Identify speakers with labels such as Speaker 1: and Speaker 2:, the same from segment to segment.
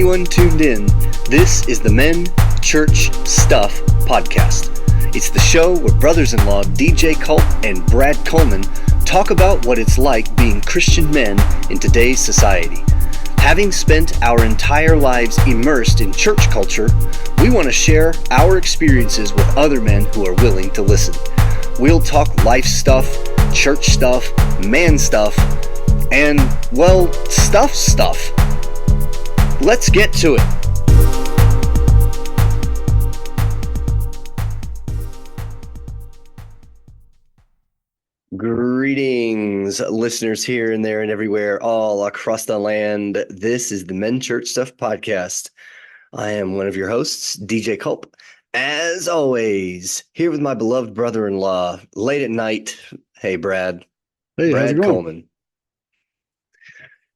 Speaker 1: everyone tuned in. This is the Men, Church, Stuff podcast. It's the show where brothers-in-law DJ Culp and Brad Coleman talk about what it's like being Christian men in today's society. Having spent our entire lives immersed in church culture, we want to share our experiences with other men who are willing to listen. We'll talk life stuff, church stuff, man stuff, and, well, stuff. Let's get to it. Greetings, listeners here and there and everywhere, all across the land. This is the Men Church Stuff podcast. I am one of your hosts, DJ Culp. As always, here with my beloved brother-in-law, late at night. Hey, Brad.
Speaker 2: Hey, how's it
Speaker 1: Brad
Speaker 2: going?
Speaker 1: Coleman.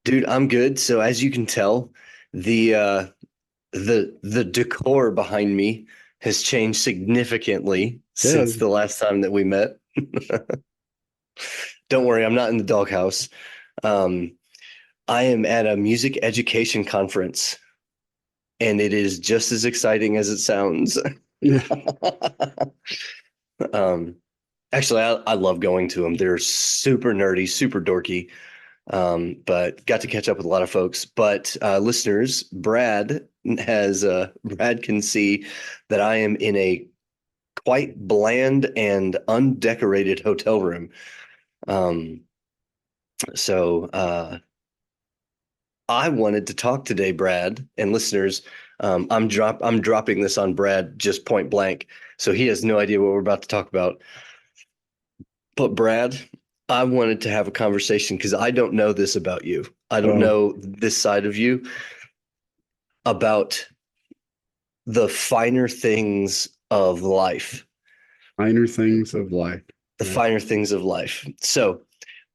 Speaker 1: Dude, I'm good. So as you can tell, the decor behind me has changed significantly since the last time that we met. Don't worry, I'm not in the doghouse. I am at a music education conference, and it is just as exciting as it sounds.
Speaker 2: Yeah.
Speaker 1: Actually, I love going to them. They're super nerdy, super dorky, but got to catch up with a lot of folks. But listeners, Brad can see that I am in a quite bland and undecorated hotel room. So I wanted to talk today, Brad, and listeners. I'm dropping this on Brad just point blank, so he has no idea what we're about to talk about. But Brad, I wanted to have a conversation because I don't know this about you. I don't know this side of you about the finer things of life.
Speaker 2: Finer things of life.
Speaker 1: The finer things of life. So,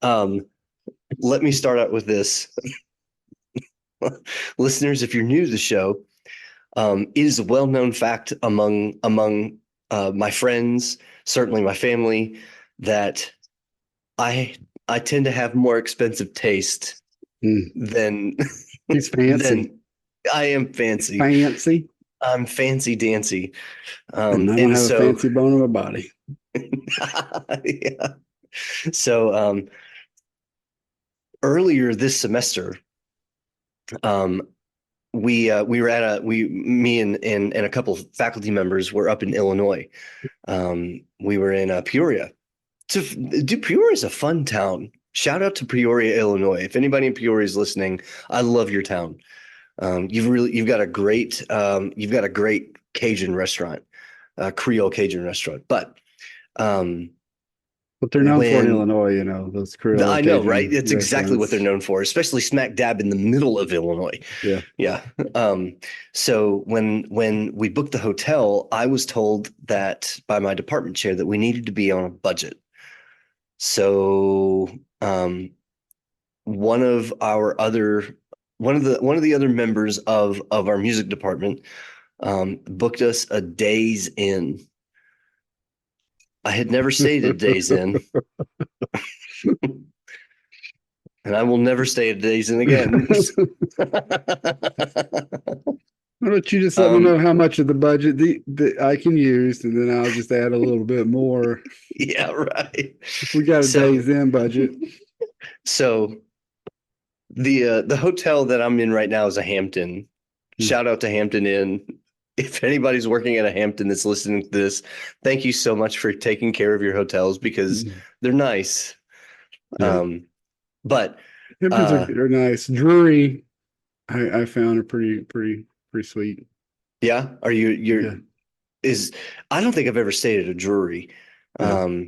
Speaker 1: let me start out with this. Listeners, if you're new to the show, it is a well-known fact among my friends, certainly my family, that I tend to have more expensive taste than
Speaker 2: He's fancy.
Speaker 1: than I am fancy.
Speaker 2: Fancy.
Speaker 1: I'm fancy dancy.
Speaker 2: And I don't have a fancy bone of a body.
Speaker 1: Yeah. So earlier this semester, me and a couple of faculty members were up in Illinois. We were in Peoria. Peoria is a fun town. Shout out to Peoria, Illinois. If anybody in Peoria is listening, I love your town. You've got a great Cajun restaurant, Creole Cajun restaurant. But
Speaker 2: what they're known for in Illinois, those Creole.
Speaker 1: I know, right? It's exactly what they're known for, especially smack dab in the middle of Illinois.
Speaker 2: Yeah.
Speaker 1: Yeah. So when we booked the hotel, I was told that by my department chair that we needed to be on a budget. So one of the other members of our music department booked us a Days Inn. I had never stayed at Days Inn, and I will never stay at Days Inn again.
Speaker 2: Why don't you just let me know how much of the budget that I can use, and then I'll just add a little bit more.
Speaker 1: Yeah, right.
Speaker 2: If we got a Days Inn budget.
Speaker 1: So the hotel that I'm in right now is a Hampton. Shout out to Hampton Inn. If anybody's working at a Hampton that's listening to this, thank you so much for taking care of your hotels because they're nice.
Speaker 2: Yeah.
Speaker 1: But
Speaker 2: Hamptons are nice. Drury, I found are pretty sweet.
Speaker 1: Yeah. Are you? I don't think I've ever stayed at a Drury.
Speaker 2: Yeah.
Speaker 1: All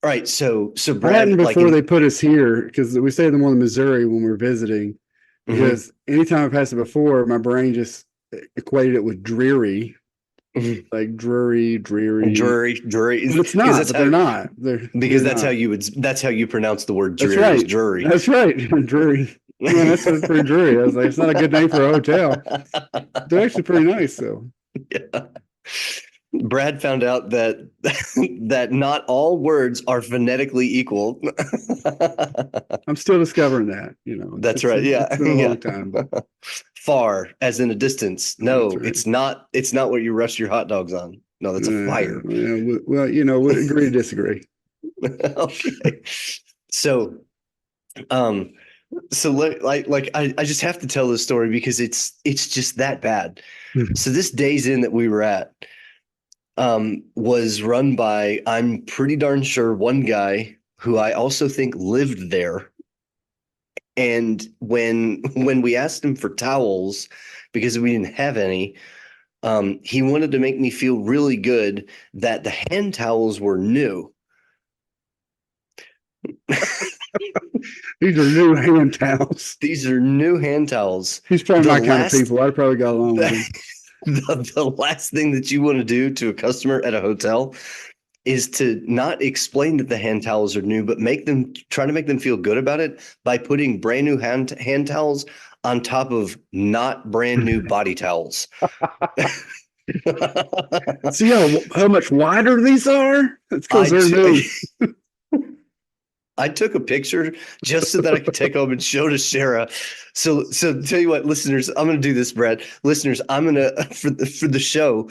Speaker 1: right. So Brad,
Speaker 2: before they put us here, because we stayed in the one in Missouri when we were visiting. Because anytime I passed it before, my brain just equated it with dreary, like dreary.
Speaker 1: But it's
Speaker 2: not. They're not.
Speaker 1: That's how you pronounce the word dreary.
Speaker 2: That's right.
Speaker 1: Drury.
Speaker 2: That's right. Drury. Yeah, that's pretty dreary. I was like, it's not a good name for a hotel. They're actually pretty nice, though.
Speaker 1: Yeah. Brad found out that not all words are phonetically equal.
Speaker 2: I'm still discovering that,
Speaker 1: That's right. Yeah.
Speaker 2: It's been a long time. But
Speaker 1: far as in a distance.
Speaker 2: That's
Speaker 1: No,
Speaker 2: right.
Speaker 1: it's not what you rest your hot dogs on. No, that's a fire.
Speaker 2: Well, we agree to disagree.
Speaker 1: Okay. So, um, I just have to tell this story because it's just that bad. So this Days Inn that we were at was run by, I'm pretty darn sure, one guy who I also think lived there. And when we asked him for towels because we didn't have any, he wanted to make me feel really good that the hand towels were new.
Speaker 2: These are new hand towels.
Speaker 1: These are new hand towels.
Speaker 2: He's probably
Speaker 1: The
Speaker 2: my kind of
Speaker 1: last
Speaker 2: people. I probably got along with him.
Speaker 1: the last thing that you want to do to a customer at a hotel is to not explain that the hand towels are new, but try to make them feel good about it by putting brand new hand towels on top of not brand new body towels.
Speaker 2: See how much wider these are? It's because
Speaker 1: I
Speaker 2: they're new.
Speaker 1: I took a picture just so that I could take home and show to Sarah. So tell you what, listeners, I'm going to do this, Brad. Listeners, I'm going to for the show,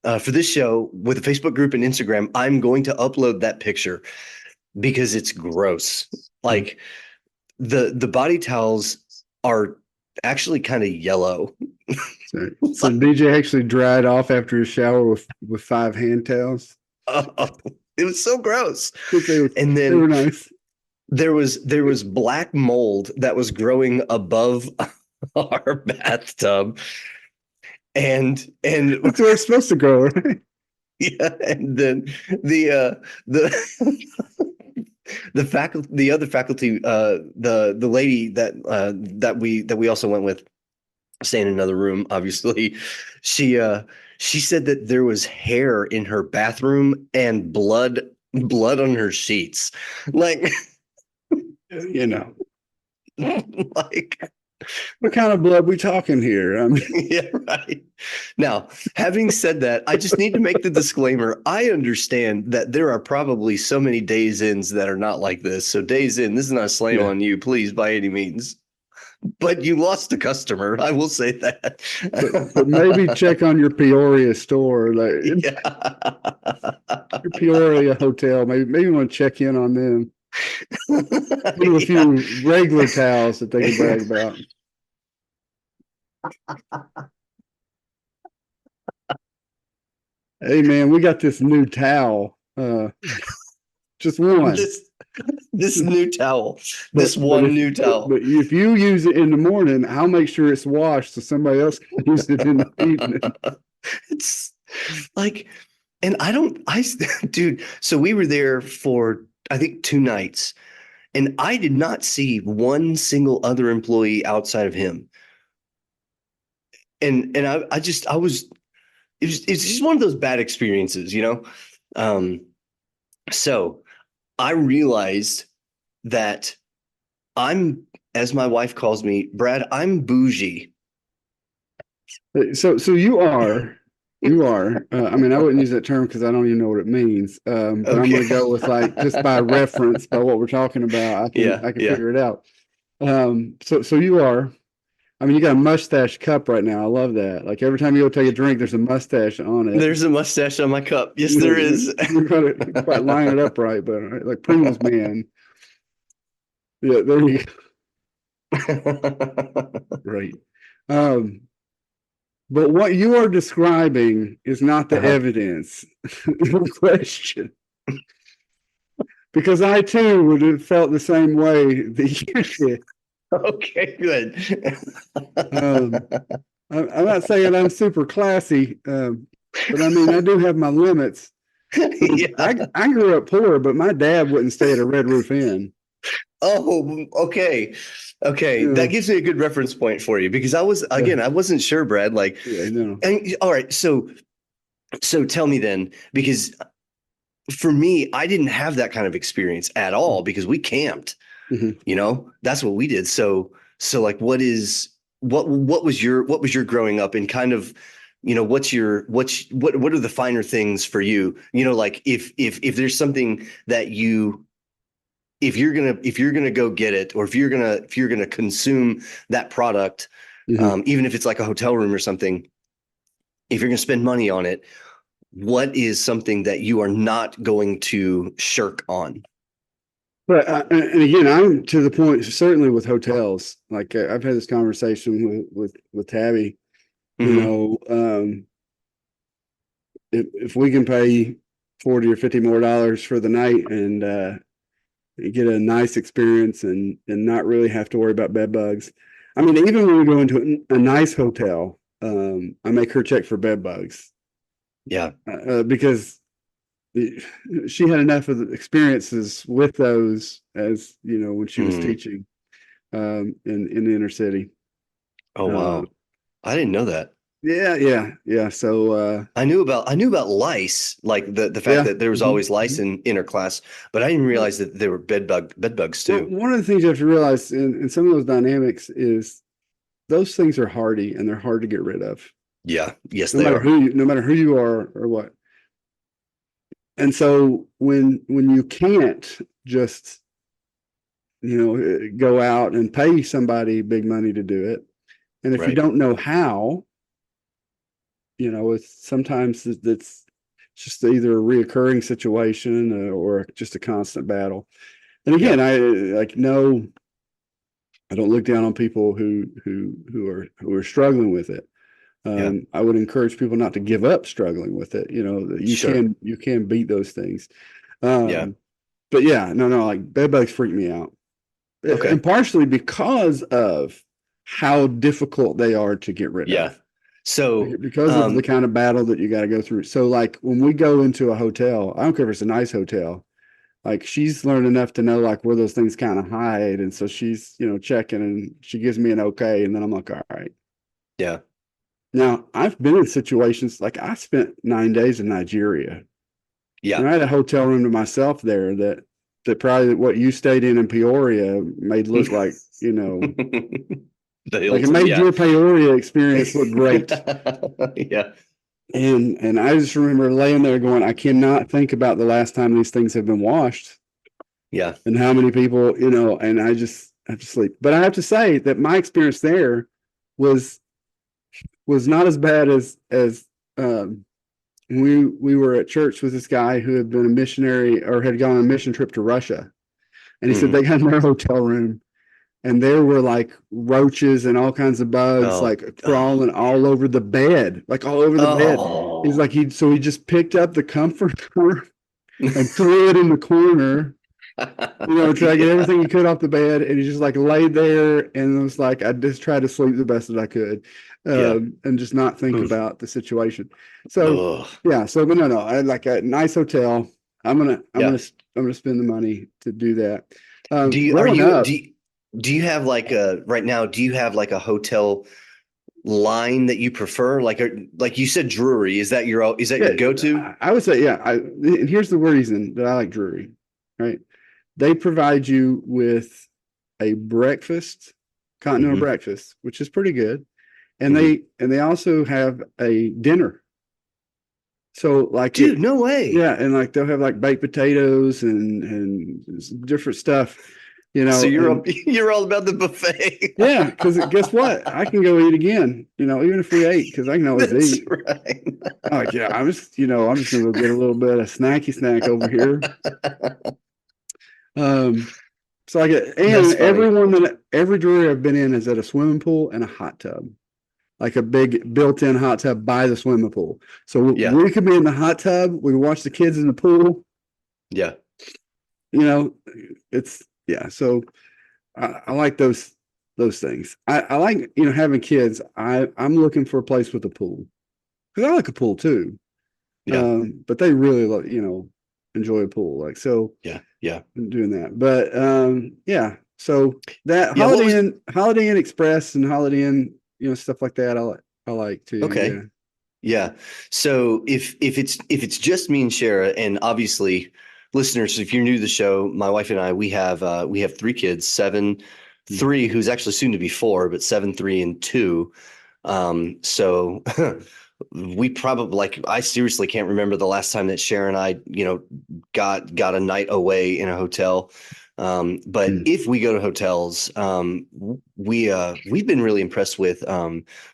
Speaker 1: for this show with the Facebook group and Instagram, I'm going to upload that picture because it's gross. Like the body towels are actually kind of yellow.
Speaker 2: So DJ actually dried off after his shower with 5 hand towels.
Speaker 1: It was so gross.
Speaker 2: And
Speaker 1: then
Speaker 2: they were nice.
Speaker 1: There was black mold that was growing above our bathtub, and
Speaker 2: that's where it's supposed to grow, right?
Speaker 1: Yeah, and then the the other faculty, the lady that we also went with, staying in another room, obviously, she said that there was hair in her bathroom and blood on her sheets, like. Like,
Speaker 2: what kind of blood we talking here? I mean,
Speaker 1: yeah, right. Now, having said that, I just need to make the disclaimer. I understand that there are probably so many Days Inns that are not like this. So Days Inn, this is not a slam on you, please, by any means. But you lost a customer. I will say that.
Speaker 2: But maybe check on your Peoria store, like your Peoria hotel. Maybe you want to check in on them. Give a few regular towels that they can brag about. Hey man, we got this new towel. Just one.
Speaker 1: This new towel. New towel.
Speaker 2: But if you use it in the morning, I'll make sure it's washed so somebody else can use it in the evening.
Speaker 1: It's like, and dude, so we were there for, I think, 2 nights, and I did not see one single other employee outside of him. And it's just one of those bad experiences, you know? So I realized that as my wife calls me, Brad, I'm bougie.
Speaker 2: So you are. I mean, I wouldn't use that term because I don't even know what it means. But okay. I'm going to go with just by reference, by what we're talking about. I can figure it out. So you are. I mean, you got a mustache cup right now. I love that. Like every time you go take a drink, there's a mustache on it.
Speaker 1: There's a mustache on my cup. Yes, there is.
Speaker 2: You're going to quite line it up right, but like Pringles Man. Yeah, there you go. Right. But what you are describing is not the evidence. No question. Because I too would have felt the same way that you did.
Speaker 1: Okay, good.
Speaker 2: I'm not saying I'm super classy, but I mean, I do have my limits. Yeah. I grew up poor, but my dad wouldn't stay at a Red Roof Inn.
Speaker 1: Oh, okay. Okay. Yeah. That gives me a good reference point for you because I wasn't sure, Brad. Like, all right. So tell me then, because for me, I didn't have that kind of experience at all because we camped. Mm-hmm. You know, that's what we did. So like, what was your growing up and kind of, you know, what are the finer things for you? You know, like if there's something that if you're gonna go get it, or if you're gonna consume that product, even if it's like a hotel room or something, if you're going to spend money on it, what is something that you are not going to shirk on?
Speaker 2: But and again, I'm to the point. Certainly with hotels, like I've had this conversation with Tabby. You
Speaker 1: Mm-hmm.
Speaker 2: know, if we can pay 40 or 50 more dollars for the night and get a nice experience and not really have to worry about bed bugs. I mean, even when we go into a nice hotel, I make her check for bed bugs
Speaker 1: Yeah.
Speaker 2: because she had enough of the experiences with those as when she was
Speaker 1: Mm.
Speaker 2: teaching in the inner city.
Speaker 1: Oh,
Speaker 2: Uh,
Speaker 1: wow. I didn't know that.
Speaker 2: yeah. So
Speaker 1: I knew about lice, like the fact
Speaker 2: yeah.
Speaker 1: that there was always lice
Speaker 2: Mhm.
Speaker 1: in interclass, but I didn't
Speaker 2: Well,
Speaker 1: realize that there were bed bugs
Speaker 2: well,
Speaker 1: too.
Speaker 2: one of the things you have to realize in some of those dynamics is those things are hardy and they're hard to get rid of,
Speaker 1: Yeah. Yes, they are.
Speaker 2: no matter who you are or what. And so when you can't just go out and pay somebody big money to do it, and if you
Speaker 1: Right.
Speaker 2: don't know how, it's sometimes it's just either a reoccurring situation or just a constant battle. And
Speaker 1: Yeah.
Speaker 2: again, I like no, I don't look down on people who are struggling with it.
Speaker 1: Yeah.
Speaker 2: I would encourage people not to give up struggling with it.
Speaker 1: Sure.
Speaker 2: You can beat those things.
Speaker 1: Yeah.
Speaker 2: Um, but yeah, no, like bed bugs freak me out, and
Speaker 1: Okay.
Speaker 2: partially because of how difficult they are to get rid
Speaker 1: Yeah.
Speaker 2: of,
Speaker 1: So,
Speaker 2: because of the kind of battle that you got to go through. So, like when we go into a hotel, I don't care if it's a nice hotel. Like she's learned enough to know like where those things kind of hide, and so she's checking, and she gives me an okay, and then I'm like, all right.
Speaker 1: yeah.
Speaker 2: Now I've been in situations like I spent 9 days in Nigeria.
Speaker 1: Yeah.
Speaker 2: And I had a hotel room to myself there that probably what you stayed in Peoria made look like,
Speaker 1: The
Speaker 2: like it
Speaker 1: Hilton.
Speaker 2: made
Speaker 1: Yeah.
Speaker 2: your Peoria experience look great.
Speaker 1: Yeah.
Speaker 2: And I just remember laying there going, I cannot think about the last time these things have been washed
Speaker 1: Yeah.
Speaker 2: and how many people, and I just have to sleep. But I have to say that my experience there was was not as bad as um, we were at church with this guy who had been a missionary or had gone on a mission trip to Russia. And he said
Speaker 1: Hmm.
Speaker 2: they got in their hotel room and there were like roaches and all kinds of bugs
Speaker 1: Oh.
Speaker 2: like
Speaker 1: Oh.
Speaker 2: crawling all over the bed, like all over the bed. He's
Speaker 1: Oh.
Speaker 2: like, he just picked up the comforter and threw it in the corner, try to get
Speaker 1: Yeah.
Speaker 2: everything he could off the bed. And he just like laid there and it was like, I just tried to sleep the best that I could,
Speaker 1: Yeah.
Speaker 2: and just not think
Speaker 1: Oof.
Speaker 2: about the situation. So,
Speaker 1: Ugh.
Speaker 2: yeah. So, but no, I like a nice hotel. I'm gonna, I'm
Speaker 1: Yeah.
Speaker 2: gonna, I'm gonna spend the money to do that.
Speaker 1: Do you are
Speaker 2: Growing
Speaker 1: you
Speaker 2: up,
Speaker 1: do you, do you have like a right now, do you have like a hotel line that you prefer? Like you said Drury, is that
Speaker 2: yeah,
Speaker 1: your go-to?
Speaker 2: I would say, yeah. And here's the reason that I like Drury, right? They provide you with a breakfast, continental
Speaker 1: Hmm.
Speaker 2: breakfast, which is pretty good, and
Speaker 1: Hmm.
Speaker 2: they also have a dinner. So like
Speaker 1: Dude, no way.
Speaker 2: yeah, and like they'll have like baked potatoes and different stuff,
Speaker 1: So
Speaker 2: and
Speaker 1: you're all about the buffet.
Speaker 2: yeah, because guess what? I can go eat again, even if we ate, because I can always
Speaker 1: That's
Speaker 2: eat.
Speaker 1: right.
Speaker 2: I'm like, yeah, I'm just gonna go get a little bit of snacky snack over here. Um, so I get, and
Speaker 1: That's funny.
Speaker 2: every brewery I've been in is at a swimming pool and a hot tub, like a big built-in hot tub by the swimming pool. So
Speaker 1: Yeah.
Speaker 2: we could be in the hot tub, we could watch the kids in the pool.
Speaker 1: Yeah.
Speaker 2: You know, it's yeah. So I like those things. I like having kids. I'm looking for a place with a pool because I like a pool too.
Speaker 1: Yeah.
Speaker 2: But they really enjoy a pool. Like so,
Speaker 1: Yeah. Yeah.
Speaker 2: I'm doing that. But yeah. So that
Speaker 1: Yeah. What was
Speaker 2: Holiday Inn Express and Holiday Inn, stuff like that. I like too.
Speaker 1: okay.
Speaker 2: Yeah.
Speaker 1: Yeah. So if it's just me and Shara, and obviously listeners, if you're new to the show, my wife and I, we have three kids, seven,
Speaker 2: Mm.
Speaker 1: three, who's actually soon to be four, but seven, three, and two. So we probably like I seriously can't remember the last time that Shara and I, got a night away in a hotel. But
Speaker 2: Mm.
Speaker 1: if we go to hotels, we've been really impressed with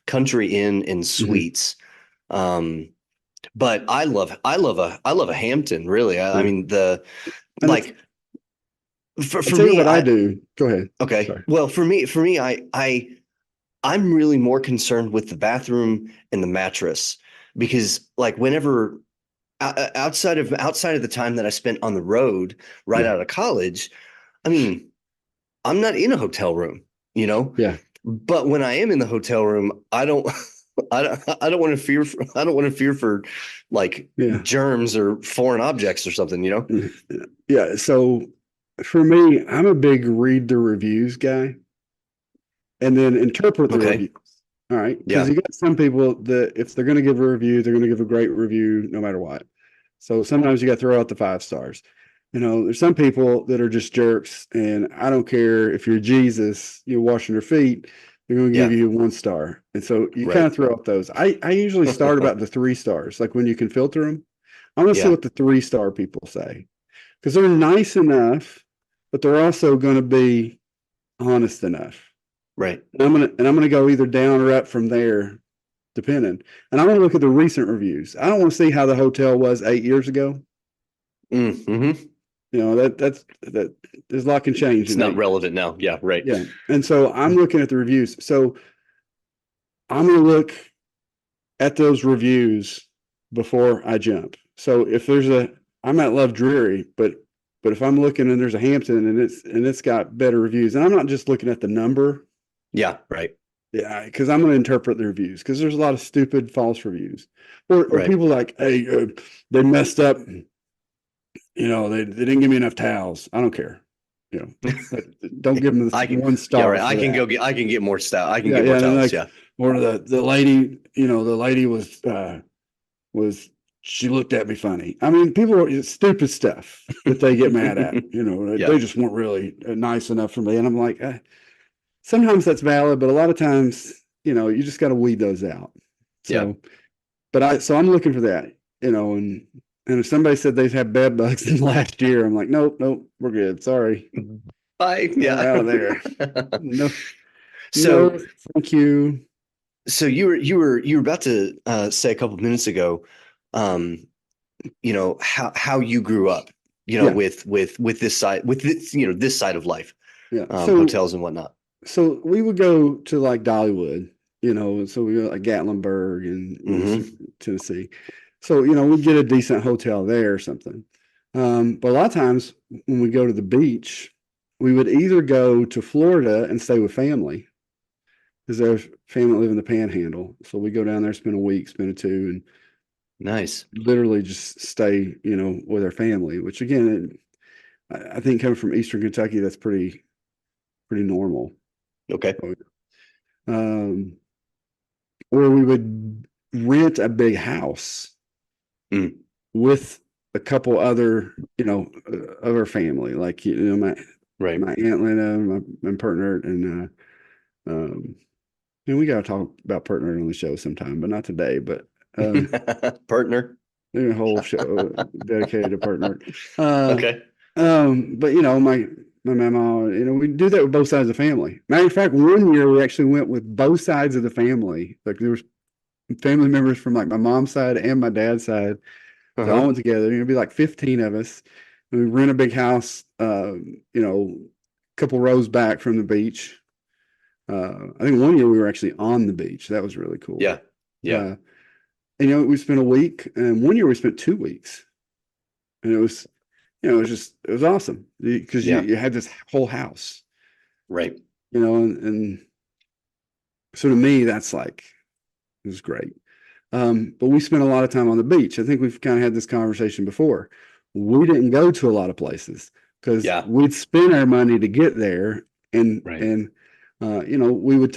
Speaker 1: Country Inn and
Speaker 2: Mhm.
Speaker 1: Suites. Um, but I love a Hampton, really. I
Speaker 2: Yeah.
Speaker 1: mean, the
Speaker 2: And it's,
Speaker 1: like for
Speaker 2: I'll
Speaker 1: for
Speaker 2: tell you
Speaker 1: me,
Speaker 2: what I do. Go ahead.
Speaker 1: okay.
Speaker 2: Sorry.
Speaker 1: Well, for me, I'm really more concerned with the bathroom and the mattress because like whenever outside of the time that I spent on the road right
Speaker 2: Yeah.
Speaker 1: out of college, I mean, I'm not in a hotel room, you know.
Speaker 2: Yeah.
Speaker 1: But when I am in the hotel room, I don't I don't want to fear I don't want to fear for like
Speaker 2: Yeah.
Speaker 1: germs or foreign objects or something, you know?
Speaker 2: Mm. Yeah. So for me, I'm a big read the reviews guy and then interpret the
Speaker 1: Okay.
Speaker 2: reviews. All right. Because
Speaker 1: Yeah.
Speaker 2: you got some people that if they're going to give a review, they're going to give a great review no matter what. So sometimes you got to throw out the 5 stars. There's some people that are just jerks, and I don't care if you're Jesus, you're washing your feet, they're going to give
Speaker 1: Yeah.
Speaker 2: you 1 star. And so you kind
Speaker 1: Right.
Speaker 2: of throw out those. I usually start about the 3 stars, like when you can filter them. I want to see
Speaker 1: Yeah.
Speaker 2: what the 3 star people say because they're nice enough, but they're also going to be honest enough.
Speaker 1: Right.
Speaker 2: And I'm gonna go either down or up from there, depending. And I want to look at the recent reviews. I don't want to see how the hotel was 8 years ago.
Speaker 1: Mm-hmm.
Speaker 2: That there's a lot can change
Speaker 1: It's
Speaker 2: in
Speaker 1: not
Speaker 2: 8 years.
Speaker 1: relevant now. Yeah, right.
Speaker 2: Yeah. And so I'm looking at the reviews. So I'm gonna look at those reviews before I jump. So if there's I might love Dreary, but if I'm looking and there's a Hampton and it's got better reviews, and I'm not just looking at the number,
Speaker 1: Yeah, right.
Speaker 2: yeah, because I'm going to interpret the reviews because there's a lot of stupid false reviews, or
Speaker 1: Right.
Speaker 2: people like, hey, they messed up. They didn't give me enough towels. I don't care. Don't give them
Speaker 1: I
Speaker 2: this
Speaker 1: can,
Speaker 2: one
Speaker 1: yeah,
Speaker 2: star
Speaker 1: right.
Speaker 2: for that.
Speaker 1: I can get more stuff. I can
Speaker 2: Yeah,
Speaker 1: get more
Speaker 2: yeah, and
Speaker 1: towels.
Speaker 2: like,
Speaker 1: Yeah.
Speaker 2: or the lady was she looked at me funny. I mean, people are stupid stuff that they get mad at.
Speaker 1: Yeah.
Speaker 2: They just weren't really nice enough for me, and I'm like, sometimes that's valid, but a lot of times, you just got to weed those out.
Speaker 1: Yeah.
Speaker 2: So, so I'm looking for that, and if somebody said they've had bed bugs in the last year, I'm like, nope, nope, we're good. Sorry,
Speaker 1: Bye.
Speaker 2: we're
Speaker 1: Yeah.
Speaker 2: out of there. No,
Speaker 1: So
Speaker 2: no, thank you.
Speaker 1: so you were about to say a couple of minutes ago, um, how you grew up,
Speaker 2: Yeah,
Speaker 1: with this side this side of life,
Speaker 2: yeah. So,
Speaker 1: hotels and whatnot.
Speaker 2: so we would go to like Dollywood, so we go like Gatlinburg and
Speaker 1: Hmm.
Speaker 2: Tennessee. So, we'd get a decent hotel there or something. But a lot of times when we go to the beach, we would either go to Florida and stay with family because there's family live in the Panhandle. So we go down there, spend a week, spend a two, and
Speaker 1: Nice.
Speaker 2: literally just stay, with our family. Which again, I think coming from Eastern Kentucky, that's pretty normal.
Speaker 1: Okay.
Speaker 2: Um, or we would rent a big house
Speaker 1: Mm.
Speaker 2: with a couple other, of our family, like my
Speaker 1: Right.
Speaker 2: my aunt Lena, my partner, um, and we got to talk about partner on the show sometime, but not today. But
Speaker 1: Partner.
Speaker 2: there's a whole show dedicated to partner. Uh,
Speaker 1: Okay.
Speaker 2: but my mama, we do that with both sides of the family. Matter of fact, one year we actually went with both sides of the family. Like there was family members from like my mom's side and my dad's side. They all
Speaker 1: Uh-huh.
Speaker 2: went together. It'd be like 15 of us. And we rent a big house, a couple rows back from the beach. I think one year we were actually on the beach. That was really cool.
Speaker 1: Yeah. Yeah.
Speaker 2: Uh, and we spent a week, and one year we spent 2 weeks, and it was awesome because you,
Speaker 1: Yeah.
Speaker 2: you had this whole house,
Speaker 1: Right.
Speaker 2: and so to me that's like it was great. But we spent a lot of time on the beach. I think we've kind of had this conversation before. We didn't go to a lot of places because
Speaker 1: Yeah.
Speaker 2: we'd spend our money to get there, and
Speaker 1: Right.
Speaker 2: and we would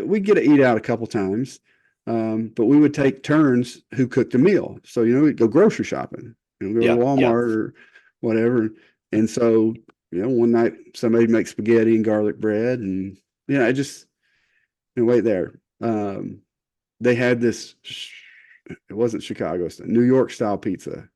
Speaker 2: we'd get to eat out a couple times, but we would take turns who cooked a meal. So we'd go grocery shopping, go to
Speaker 1: Yeah. Yeah.
Speaker 2: Walmart or whatever. And so one night somebody make spaghetti and garlic bread, and I just wait there. They had this. It wasn't Chicago, New York style pizza.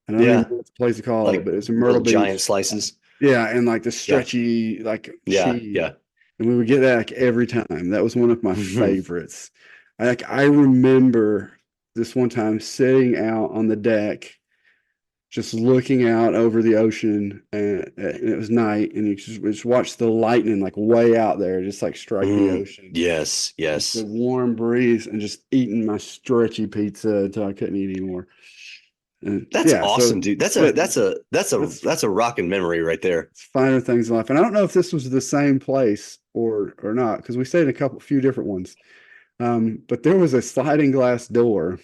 Speaker 2: And I don't even
Speaker 1: Yeah.
Speaker 2: know what the place to call it,
Speaker 1: Like
Speaker 2: but it's in
Speaker 1: real
Speaker 2: Myrtle
Speaker 1: giant
Speaker 2: Beach.
Speaker 1: slices.
Speaker 2: Yeah, and like the
Speaker 1: Yeah.
Speaker 2: stretchy like
Speaker 1: Yeah.
Speaker 2: cheese.
Speaker 1: Yeah.
Speaker 2: And we would get that like every time. That was one of my favorites. I remember this one time sitting out on the deck, just looking out over the ocean, and it was night, and you just watch the lightning like way out there, just like strike the ocean.
Speaker 1: Yes.
Speaker 2: Just the
Speaker 1: Yes.
Speaker 2: warm breeze, and just eating my stretchy pizza until I couldn't eat anymore. And
Speaker 1: That's
Speaker 2: yeah,
Speaker 1: awesome,
Speaker 2: so
Speaker 1: dude. That's a
Speaker 2: but
Speaker 1: that's a that's a
Speaker 2: that's
Speaker 1: that's a rocking memory right there.
Speaker 2: finer things in life. And I don't know if this was the same place or not, because we stayed in few different ones. But there was a sliding glass door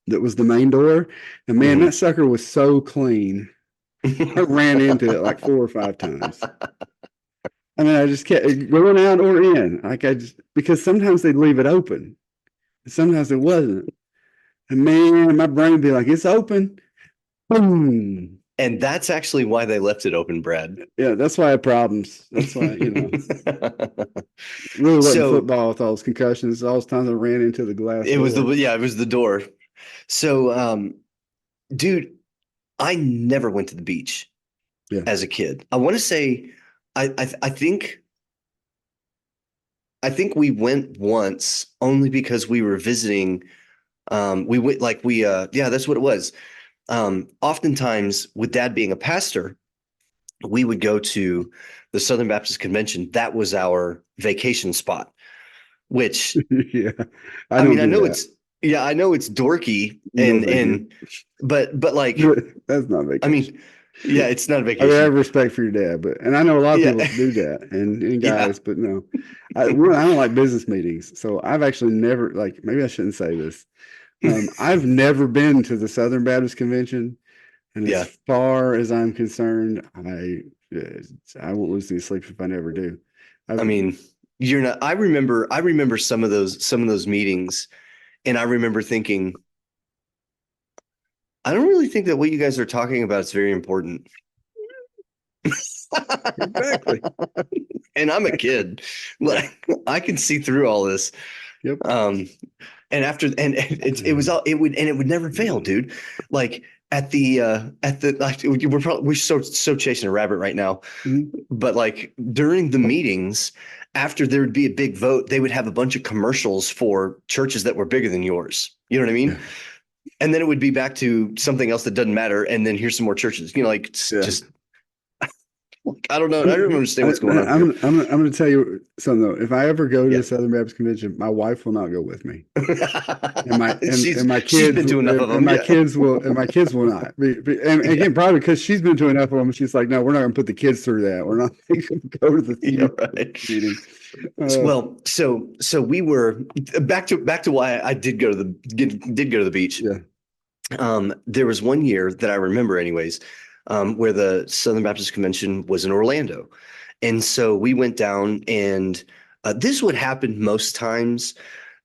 Speaker 2: that was the main door, and man, that
Speaker 1: Mhm.
Speaker 2: sucker was so clean. I ran into it like 4 or 5 times. I mean, I just kept going out or in. Like I just because sometimes they'd leave it open, and sometimes it wasn't. And man, my brain would be like, "It's open." Boom.
Speaker 1: And that's actually why they left it open, Brad.
Speaker 2: Yeah, that's why I had problems. That's why, really wasn't
Speaker 1: So
Speaker 2: football with all those concussions. All those times I ran into the glass
Speaker 1: it was
Speaker 2: door.
Speaker 1: it was the door. So dude, I never went to the beach
Speaker 2: Yeah.
Speaker 1: as a kid. I want to say I think we went once only because we were visiting. We went like we yeah, that's what it was. Oftentimes with dad being a pastor, we would go to the Southern Baptist Convention. That was our vacation spot, which
Speaker 2: Yeah. I
Speaker 1: I
Speaker 2: don't
Speaker 1: mean,
Speaker 2: do that.
Speaker 1: I know it's dorky
Speaker 2: No, thank you.
Speaker 1: but like,
Speaker 2: That's not
Speaker 1: I
Speaker 2: vacation.
Speaker 1: mean, yeah, it's not a
Speaker 2: I mean, I have
Speaker 1: vacation.
Speaker 2: respect for your dad, and I know a lot of
Speaker 1: Yeah.
Speaker 2: people do that, and
Speaker 1: Yeah.
Speaker 2: guys, but no, I don't like business meetings. So I've actually never like maybe I shouldn't say this. I've never been to the Southern Baptist Convention, and as
Speaker 1: Yeah.
Speaker 2: far as I'm concerned, I won't lose any sleep if I never do.
Speaker 1: I
Speaker 2: I've
Speaker 1: mean, you're not, I remember some of those meetings, and I remember thinking, I don't really think that what you guys are talking about is very important.
Speaker 2: exactly.
Speaker 1: And I'm a kid.
Speaker 2: Yeah.
Speaker 1: Like I can see through all this.
Speaker 2: Yep.
Speaker 1: Um, and after and it was all it would never fail, dude. Like at the like we're so chasing a rabbit right now.
Speaker 2: Mhm.
Speaker 1: But like during the meetings, after there would be a big vote, they would have a bunch of commercials for churches that were bigger than yours. You know what I mean?
Speaker 2: Yeah.
Speaker 1: And then it would be back to something else that doesn't matter. And then here's some more churches. You know, like
Speaker 2: Yeah.
Speaker 1: just I don't know. I don't understand what's going on here.
Speaker 2: I'm going to tell you something though. If I ever go to
Speaker 1: Yeah.
Speaker 2: the Southern Baptist Convention, my wife will not go with me, and my
Speaker 1: She's
Speaker 2: kids
Speaker 1: been to enough of them. Yeah.
Speaker 2: and my kids will not. And
Speaker 1: Yeah.
Speaker 2: again, probably because she's been to enough of them, she's like, no, we're not going to put the kids through that. We're not going to go to the
Speaker 1: Yeah,
Speaker 2: youth
Speaker 1: right.
Speaker 2: meeting.
Speaker 1: Well, so we were back to why I did go to the beach.
Speaker 2: Yeah.
Speaker 1: There was one year that I remember, anyways, where the Southern Baptist Convention was in Orlando, and so we went down, and this would happen most times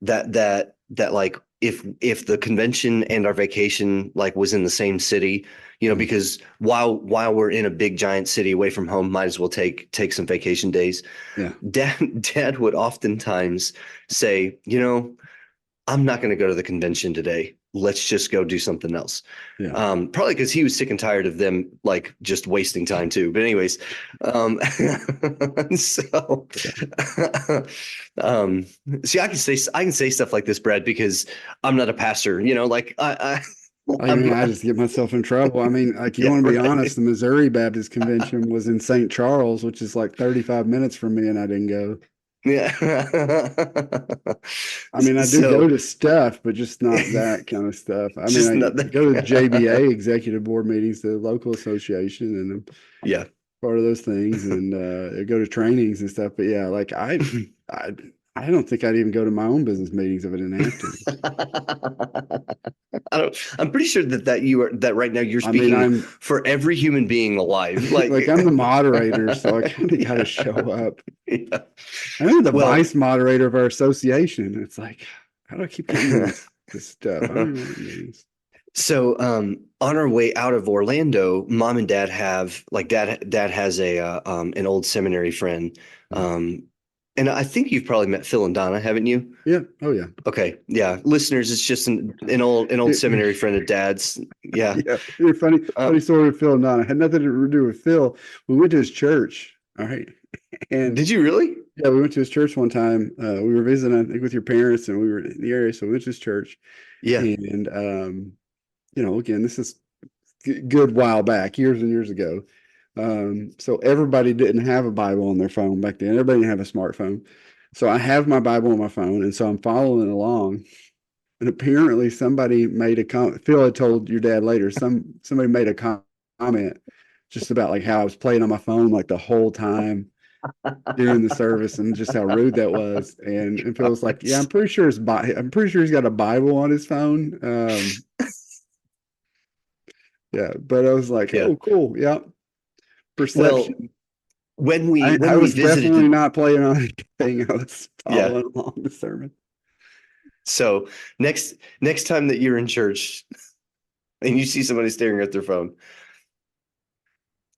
Speaker 1: that like if the convention and our vacation like was in the same city, you know,
Speaker 2: Mhm.
Speaker 1: because while we're in a big giant city away from home, might as well take some vacation days.
Speaker 2: Yeah.
Speaker 1: Dad would oftentimes say, you know, I'm not going to go to the convention today. Let's just go do something else.
Speaker 2: Yeah.
Speaker 1: Probably because he was sick and tired of them like just wasting time too. But anyways, so um, see, I can say stuff like this, Brad, because I'm not a pastor. You know, like
Speaker 2: I
Speaker 1: I'm
Speaker 2: mean, I
Speaker 1: not.
Speaker 2: just get myself in trouble. I mean, like you
Speaker 1: Yeah,
Speaker 2: want to be honest,
Speaker 1: right.
Speaker 2: the Missouri Baptist Convention was in St. Charles, which is like 35 minutes from me, and I didn't go.
Speaker 1: Yeah.
Speaker 2: I mean, I do go
Speaker 1: So
Speaker 2: to stuff, but just not that kind of stuff. I mean,
Speaker 1: just
Speaker 2: I go to the
Speaker 1: nothing.
Speaker 2: JBA executive board meetings, the local association, and I'm
Speaker 1: Yeah.
Speaker 2: part of those things, and I go to trainings and stuff. But yeah, like I, I don't think I'd even go to my own business meetings if I didn't have to.
Speaker 1: I'm pretty sure that right now you're
Speaker 2: I mean,
Speaker 1: speaking for every human being alive. Like,
Speaker 2: like I'm the moderator, so I kind of got to
Speaker 1: yeah,
Speaker 2: show up.
Speaker 1: yeah.
Speaker 2: I'm the
Speaker 1: Well,
Speaker 2: vice moderator of our association. It's like, how do I keep coming to this stuff? I don't even know meetings.
Speaker 1: so on our way out of Orlando, mom and dad have like dad has a an old seminary friend. Um, And I think you've probably met Phil and Donna, haven't you?
Speaker 2: Yeah. Oh yeah.
Speaker 1: Okay. Yeah. Listeners, it's just an old seminary friend of Dad's. Yeah.
Speaker 2: Yeah. Funny
Speaker 1: Um,
Speaker 2: story with Phil and Donna. Had nothing to do with Phil. We went to his church. All right. And
Speaker 1: did you really?
Speaker 2: yeah, we went to his church one time. We were visiting, I think, with your parents, and we were in the area, so we went to his church.
Speaker 1: Yeah.
Speaker 2: And again, this is good while back, years and years ago. So everybody didn't have a Bible on their phone back then. Everybody didn't have a smartphone. So I have my Bible on my phone, and so I'm following along. And apparently, somebody made a comment. Phil had told your dad later. Somebody made a comment just about like how I was playing on my phone like the whole time during the service, and just how rude that was. And Phil was like, "Yeah, I'm pretty sure he's got a Bible on his phone." Yeah, but I was like,
Speaker 1: Yeah.
Speaker 2: "Oh, cool, yeah."
Speaker 1: Well,
Speaker 2: Perception.
Speaker 1: when we
Speaker 2: I
Speaker 1: when we
Speaker 2: was definitely
Speaker 1: visited,
Speaker 2: not playing on anything. I was
Speaker 1: yeah.
Speaker 2: following along the sermon.
Speaker 1: So next time that you're in church and you see somebody staring at their phone,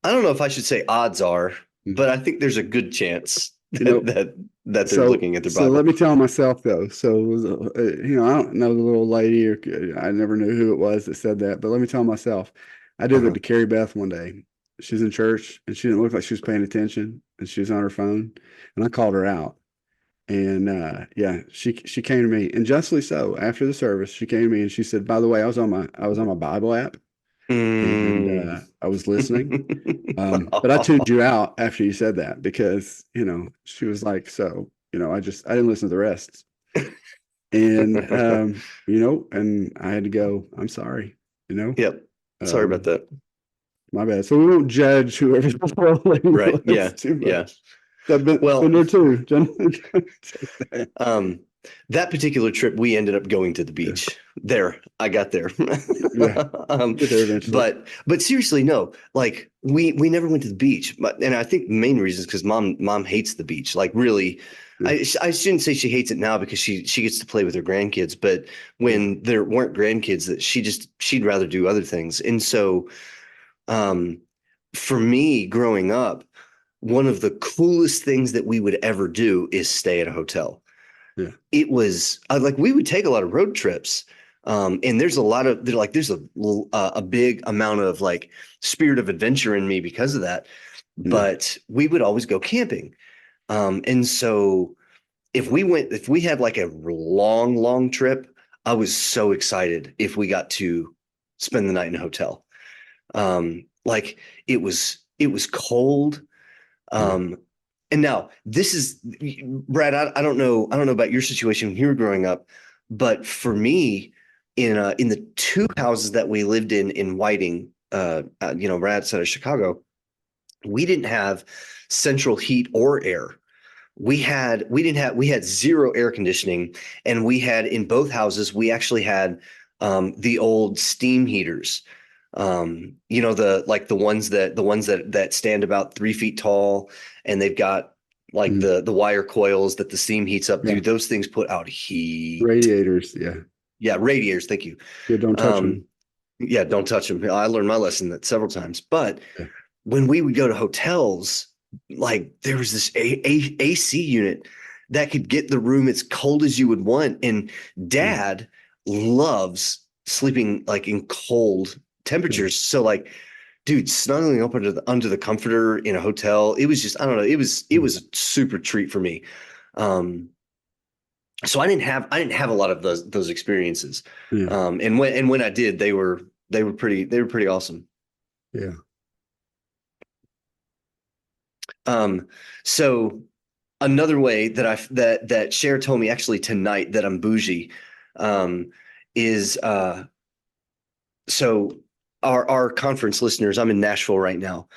Speaker 1: I don't know if I should say odds are, but I think there's a good chance
Speaker 2: You
Speaker 1: that
Speaker 2: know,
Speaker 1: that they're
Speaker 2: so
Speaker 1: looking at their
Speaker 2: so let
Speaker 1: Bible.
Speaker 2: me tell myself though. So it was, I don't know the little lady, or I never knew who it was that said that, but let me tell myself. I did that
Speaker 1: Uh-huh.
Speaker 2: to Carrie Beth one day. She's in church and she didn't look like she was paying attention, and she was on her phone, and I called her out. And yeah, she came to me, and justly so. After the service, she came to me and she said, "By the way, I was on my Bible app, and
Speaker 1: Mm.
Speaker 2: I was listening. But I tuned you out after you said that, because she was like, so I didn't listen to the rest, and and I had to go. I'm sorry, you know,
Speaker 1: Yep. Sorry about
Speaker 2: um,
Speaker 1: that.
Speaker 2: my bad. So we won't judge whoever the lady
Speaker 1: Right.
Speaker 2: was
Speaker 1: Yeah.
Speaker 2: too
Speaker 1: Yeah.
Speaker 2: much. I've been
Speaker 1: Well,
Speaker 2: there too.
Speaker 1: um, that particular trip, we ended up going to the
Speaker 2: Yeah,
Speaker 1: beach. There, I got there.
Speaker 2: yeah,
Speaker 1: um,
Speaker 2: get there eventually.
Speaker 1: but seriously, no. Like we never went to the beach. And I think the main reason is because mom hates the beach. Like really,
Speaker 2: Yeah,
Speaker 1: I shouldn't say she hates it now because she gets to play with her grandkids. But
Speaker 2: yeah,
Speaker 1: when there weren't grandkids, that she'd rather do other things. And so, um, for me growing up, one of the coolest things that we would ever do is stay at a hotel.
Speaker 2: yeah,
Speaker 1: It was like we would take a lot of road trips. And there's a big amount of like spirit of adventure in me because of that.
Speaker 2: yeah,
Speaker 1: But we would always go camping. And so if we had like a long, long trip, I was so excited if we got to spend the night in a hotel. Like it was cold.
Speaker 2: yeah,
Speaker 1: Um, and now this is Brad. I don't know about your situation when you were growing up, but for me, in the two houses that we lived in Whiting, right outside of Chicago, we didn't have central heat or air. We had zero air conditioning, and we had in both houses we actually had the old steam heaters. The ones that stand about 3 feet tall, and they've got like
Speaker 2: mm,
Speaker 1: the wire coils that the steam heats up
Speaker 2: yeah.
Speaker 1: through. Those things put out heat.
Speaker 2: Radiators, yeah,
Speaker 1: Yeah, radiators. Thank you.
Speaker 2: yeah. Don't touch
Speaker 1: Um,
Speaker 2: them.
Speaker 1: yeah, don't touch them. I learned my lesson that several times. But
Speaker 2: Yeah,
Speaker 1: when we would go to hotels, like there was this AC unit that could get the room as cold as you would want. And
Speaker 2: yeah,
Speaker 1: Dad loves sleeping like in cold
Speaker 2: yeah.
Speaker 1: temperatures. So like, dude, snuggling up under the comforter in a hotel, it was just, I don't know, it
Speaker 2: Mm,
Speaker 1: was a super treat for me. Um, so I didn't have a lot of those experiences.
Speaker 2: yeah,
Speaker 1: And when I did, they were pretty awesome.
Speaker 2: yeah.
Speaker 1: Um, so another way that Cher told me actually tonight that I'm bougie, um, is so our conference listeners. I'm in Nashville right now,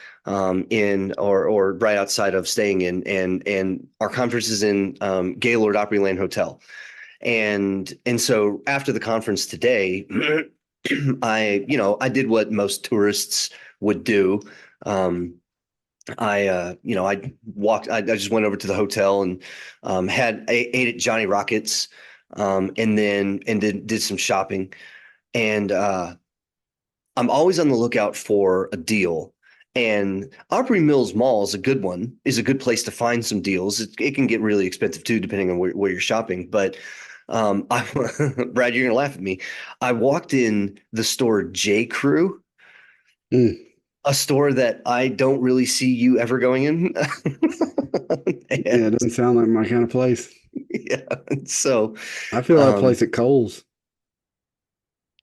Speaker 1: in or right outside of staying in, and our conference is in Gaylord Opryland Hotel, and so after the conference today, I did what most tourists would do. Um, I just went over to the hotel and ate at Johnny Rockets, and then did some shopping. And I'm always on the lookout for a deal. And Opry Mills Mall is a good one, is a good place to find some deals. It can get really expensive too, depending on where you're shopping. But I, Brad, you're gonna laugh at me. I walked in the store J. Crew, a store that I don't really see you ever going in.
Speaker 2: Yeah, it doesn't sound like my kind of place.
Speaker 1: Yeah. So
Speaker 2: I feel out of place at Kohl's.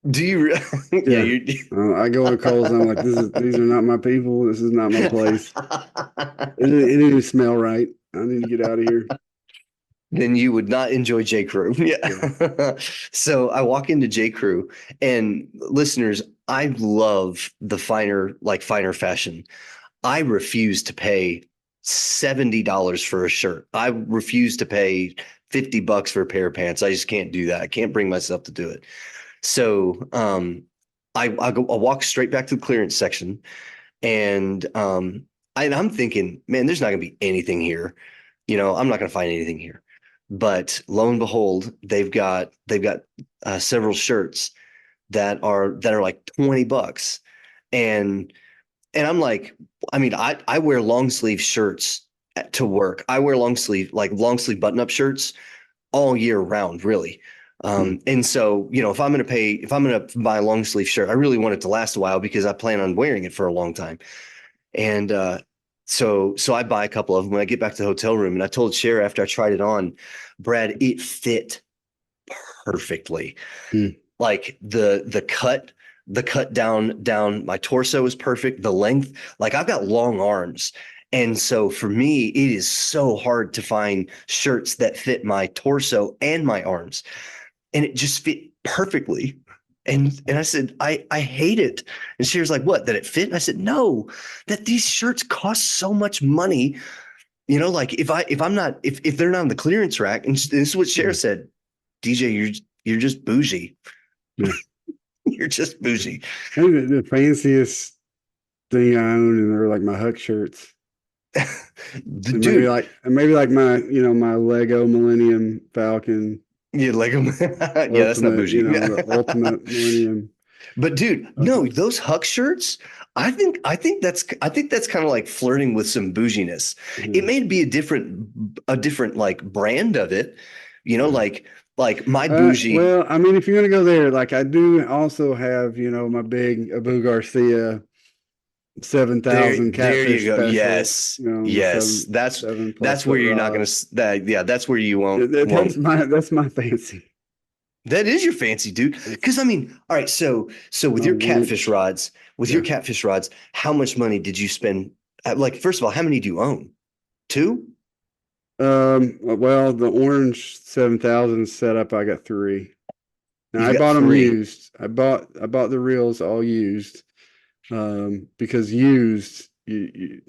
Speaker 1: do you? Yeah,
Speaker 2: Yeah. I go to Kohl's and I'm like, these are not my people. This is not my place. It didn't smell right. I need to get out of here.
Speaker 1: Then you would not enjoy J. Crew. Yeah. So I walk into J. Crew, and listeners, I love the finer fashion. I refuse to pay $70 for a shirt. I refuse to pay $50 for a pair of pants. I just can't do that. I can't bring myself to do it. So I walk straight back to the clearance section, and I'm thinking, man, there's not going to be anything here. I'm not going to find anything here. But lo and behold, they've got several shirts that are like $20, and I'm like, I mean, I wear long sleeve shirts to work. I wear long sleeve button up shirts all year round, really. And so, if I'm going to buy a long sleeve shirt, I really want it to last a while because I plan on wearing it for a long time. And so I buy a couple of them when I get back to the hotel room. And I told Cher after I tried it on, Brad, it fit perfectly. Like the cut down my torso is perfect. The length, like I've got long arms. And so for me, it is so hard to find shirts that fit my torso and my arms. And it just fit perfectly. And I said, I hate it. And she was like, what, that it fit? And I said, no, that these shirts cost so much money. Like if they're not on the clearance rack, and this is what Cher said, DJ, you're just bougie. Yeah. You're just bougie.
Speaker 2: I think the fanciest thing I own, and they're like my Huck shirts. Maybe like my my Lego Millennium Falcon.
Speaker 1: Yeah, Lego. Yeah, that's not bougie.
Speaker 2: The ultimate Millennium.
Speaker 1: But dude, no, those Huck shirts, I think that's kind of like flirting with some bouginess. It may be a different like brand of it, like my bougie.
Speaker 2: Well, I mean, if you're gonna go there, like I do also have, my big Abu Garcia 7,000 catfish.
Speaker 1: There you go.
Speaker 2: Special,
Speaker 1: Yes. Yes. That's where you're not going to, that's where you won't.
Speaker 2: That's my fancy.
Speaker 1: That is your fancy, dude. Because I mean, all right. So with your catfish rods, how much money did you spend? Like, first of all, how many do you own? 2?
Speaker 2: Well, the orange 7,000 setup, I got 3. Now I bought them used. I bought the reels all used. Because used, I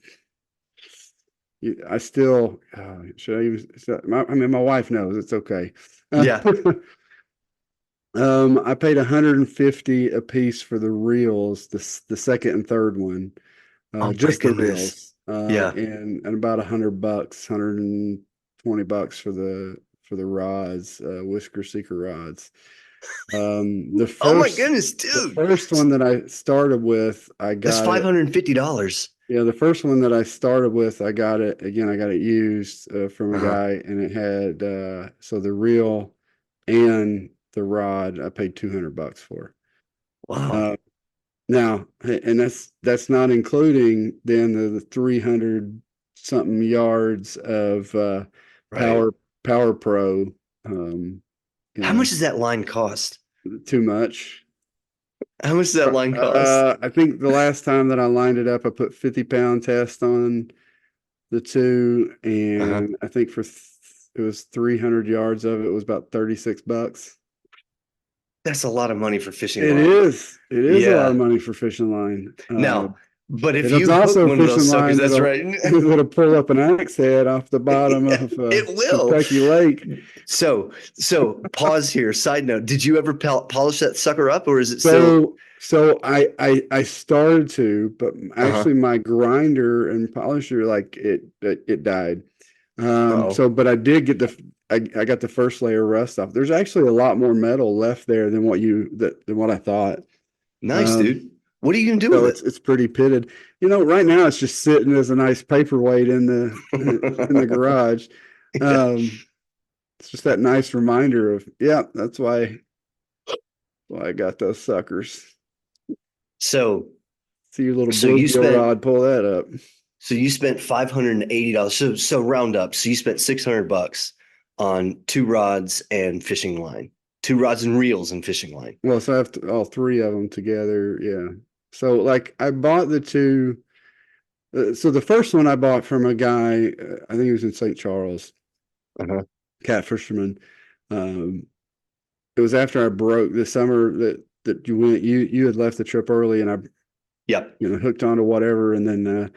Speaker 2: still should I even? My wife knows it's okay.
Speaker 1: Yeah.
Speaker 2: I paid $150 a piece for the reels, the second and third one, just the reels.
Speaker 1: Yeah,
Speaker 2: and about $100, $120 for the rods, Whisker Seeker rods. The first,
Speaker 1: oh my goodness, dude!
Speaker 2: The first one that I started with,
Speaker 1: that's $550.
Speaker 2: Yeah, the first one that I started with, I got it used from a guy, and it had so the reel and the rod I paid $200 for.
Speaker 1: Wow.
Speaker 2: Now, and that's not including then the 300 something yards of Power Pro.
Speaker 1: How much does that line cost?
Speaker 2: Too much.
Speaker 1: How much does that line cost?
Speaker 2: I think the last time that I lined it up, I put 50-pound test on the 2, and I think it was 300 yards of it was about $36.
Speaker 1: That's a lot of money for fishing line.
Speaker 2: It is a lot of money for fishing line.
Speaker 1: Now, but if you hook one of those suckers, that's right.
Speaker 2: It'll pull up an axe head off the bottom of
Speaker 1: it will.
Speaker 2: Kentucky Lake.
Speaker 1: So pause here. Side note: did you ever polish that sucker up, or is it still?
Speaker 2: So I started to, but actually my grinder and polisher, like it died. But I did get I got the first layer of rust off. There's actually a lot more metal left there than what I thought.
Speaker 1: Nice, dude. What are you gonna do
Speaker 2: So
Speaker 1: with
Speaker 2: it's pretty pitted. Right now it's just sitting as a nice paperweight in the
Speaker 1: it?
Speaker 2: garage.
Speaker 1: Yeah.
Speaker 2: It's just that nice reminder of, yeah, that's why I got those suckers.
Speaker 1: So
Speaker 2: See your little
Speaker 1: so you
Speaker 2: bluegill
Speaker 1: spent
Speaker 2: rod, pull that up.
Speaker 1: so you spent $580. So round up. So you spent $600 on two rods and fishing line, two rods and reels and fishing line.
Speaker 2: Well, so I have all three of them together. Yeah. So like I bought the two. So the first one I bought from a guy, I think he was in St. Charles,
Speaker 1: Uh-huh.
Speaker 2: cat fisherman. Um, it was after I broke the summer that you had left the trip early, and I
Speaker 1: Yep.
Speaker 2: hooked onto whatever, and then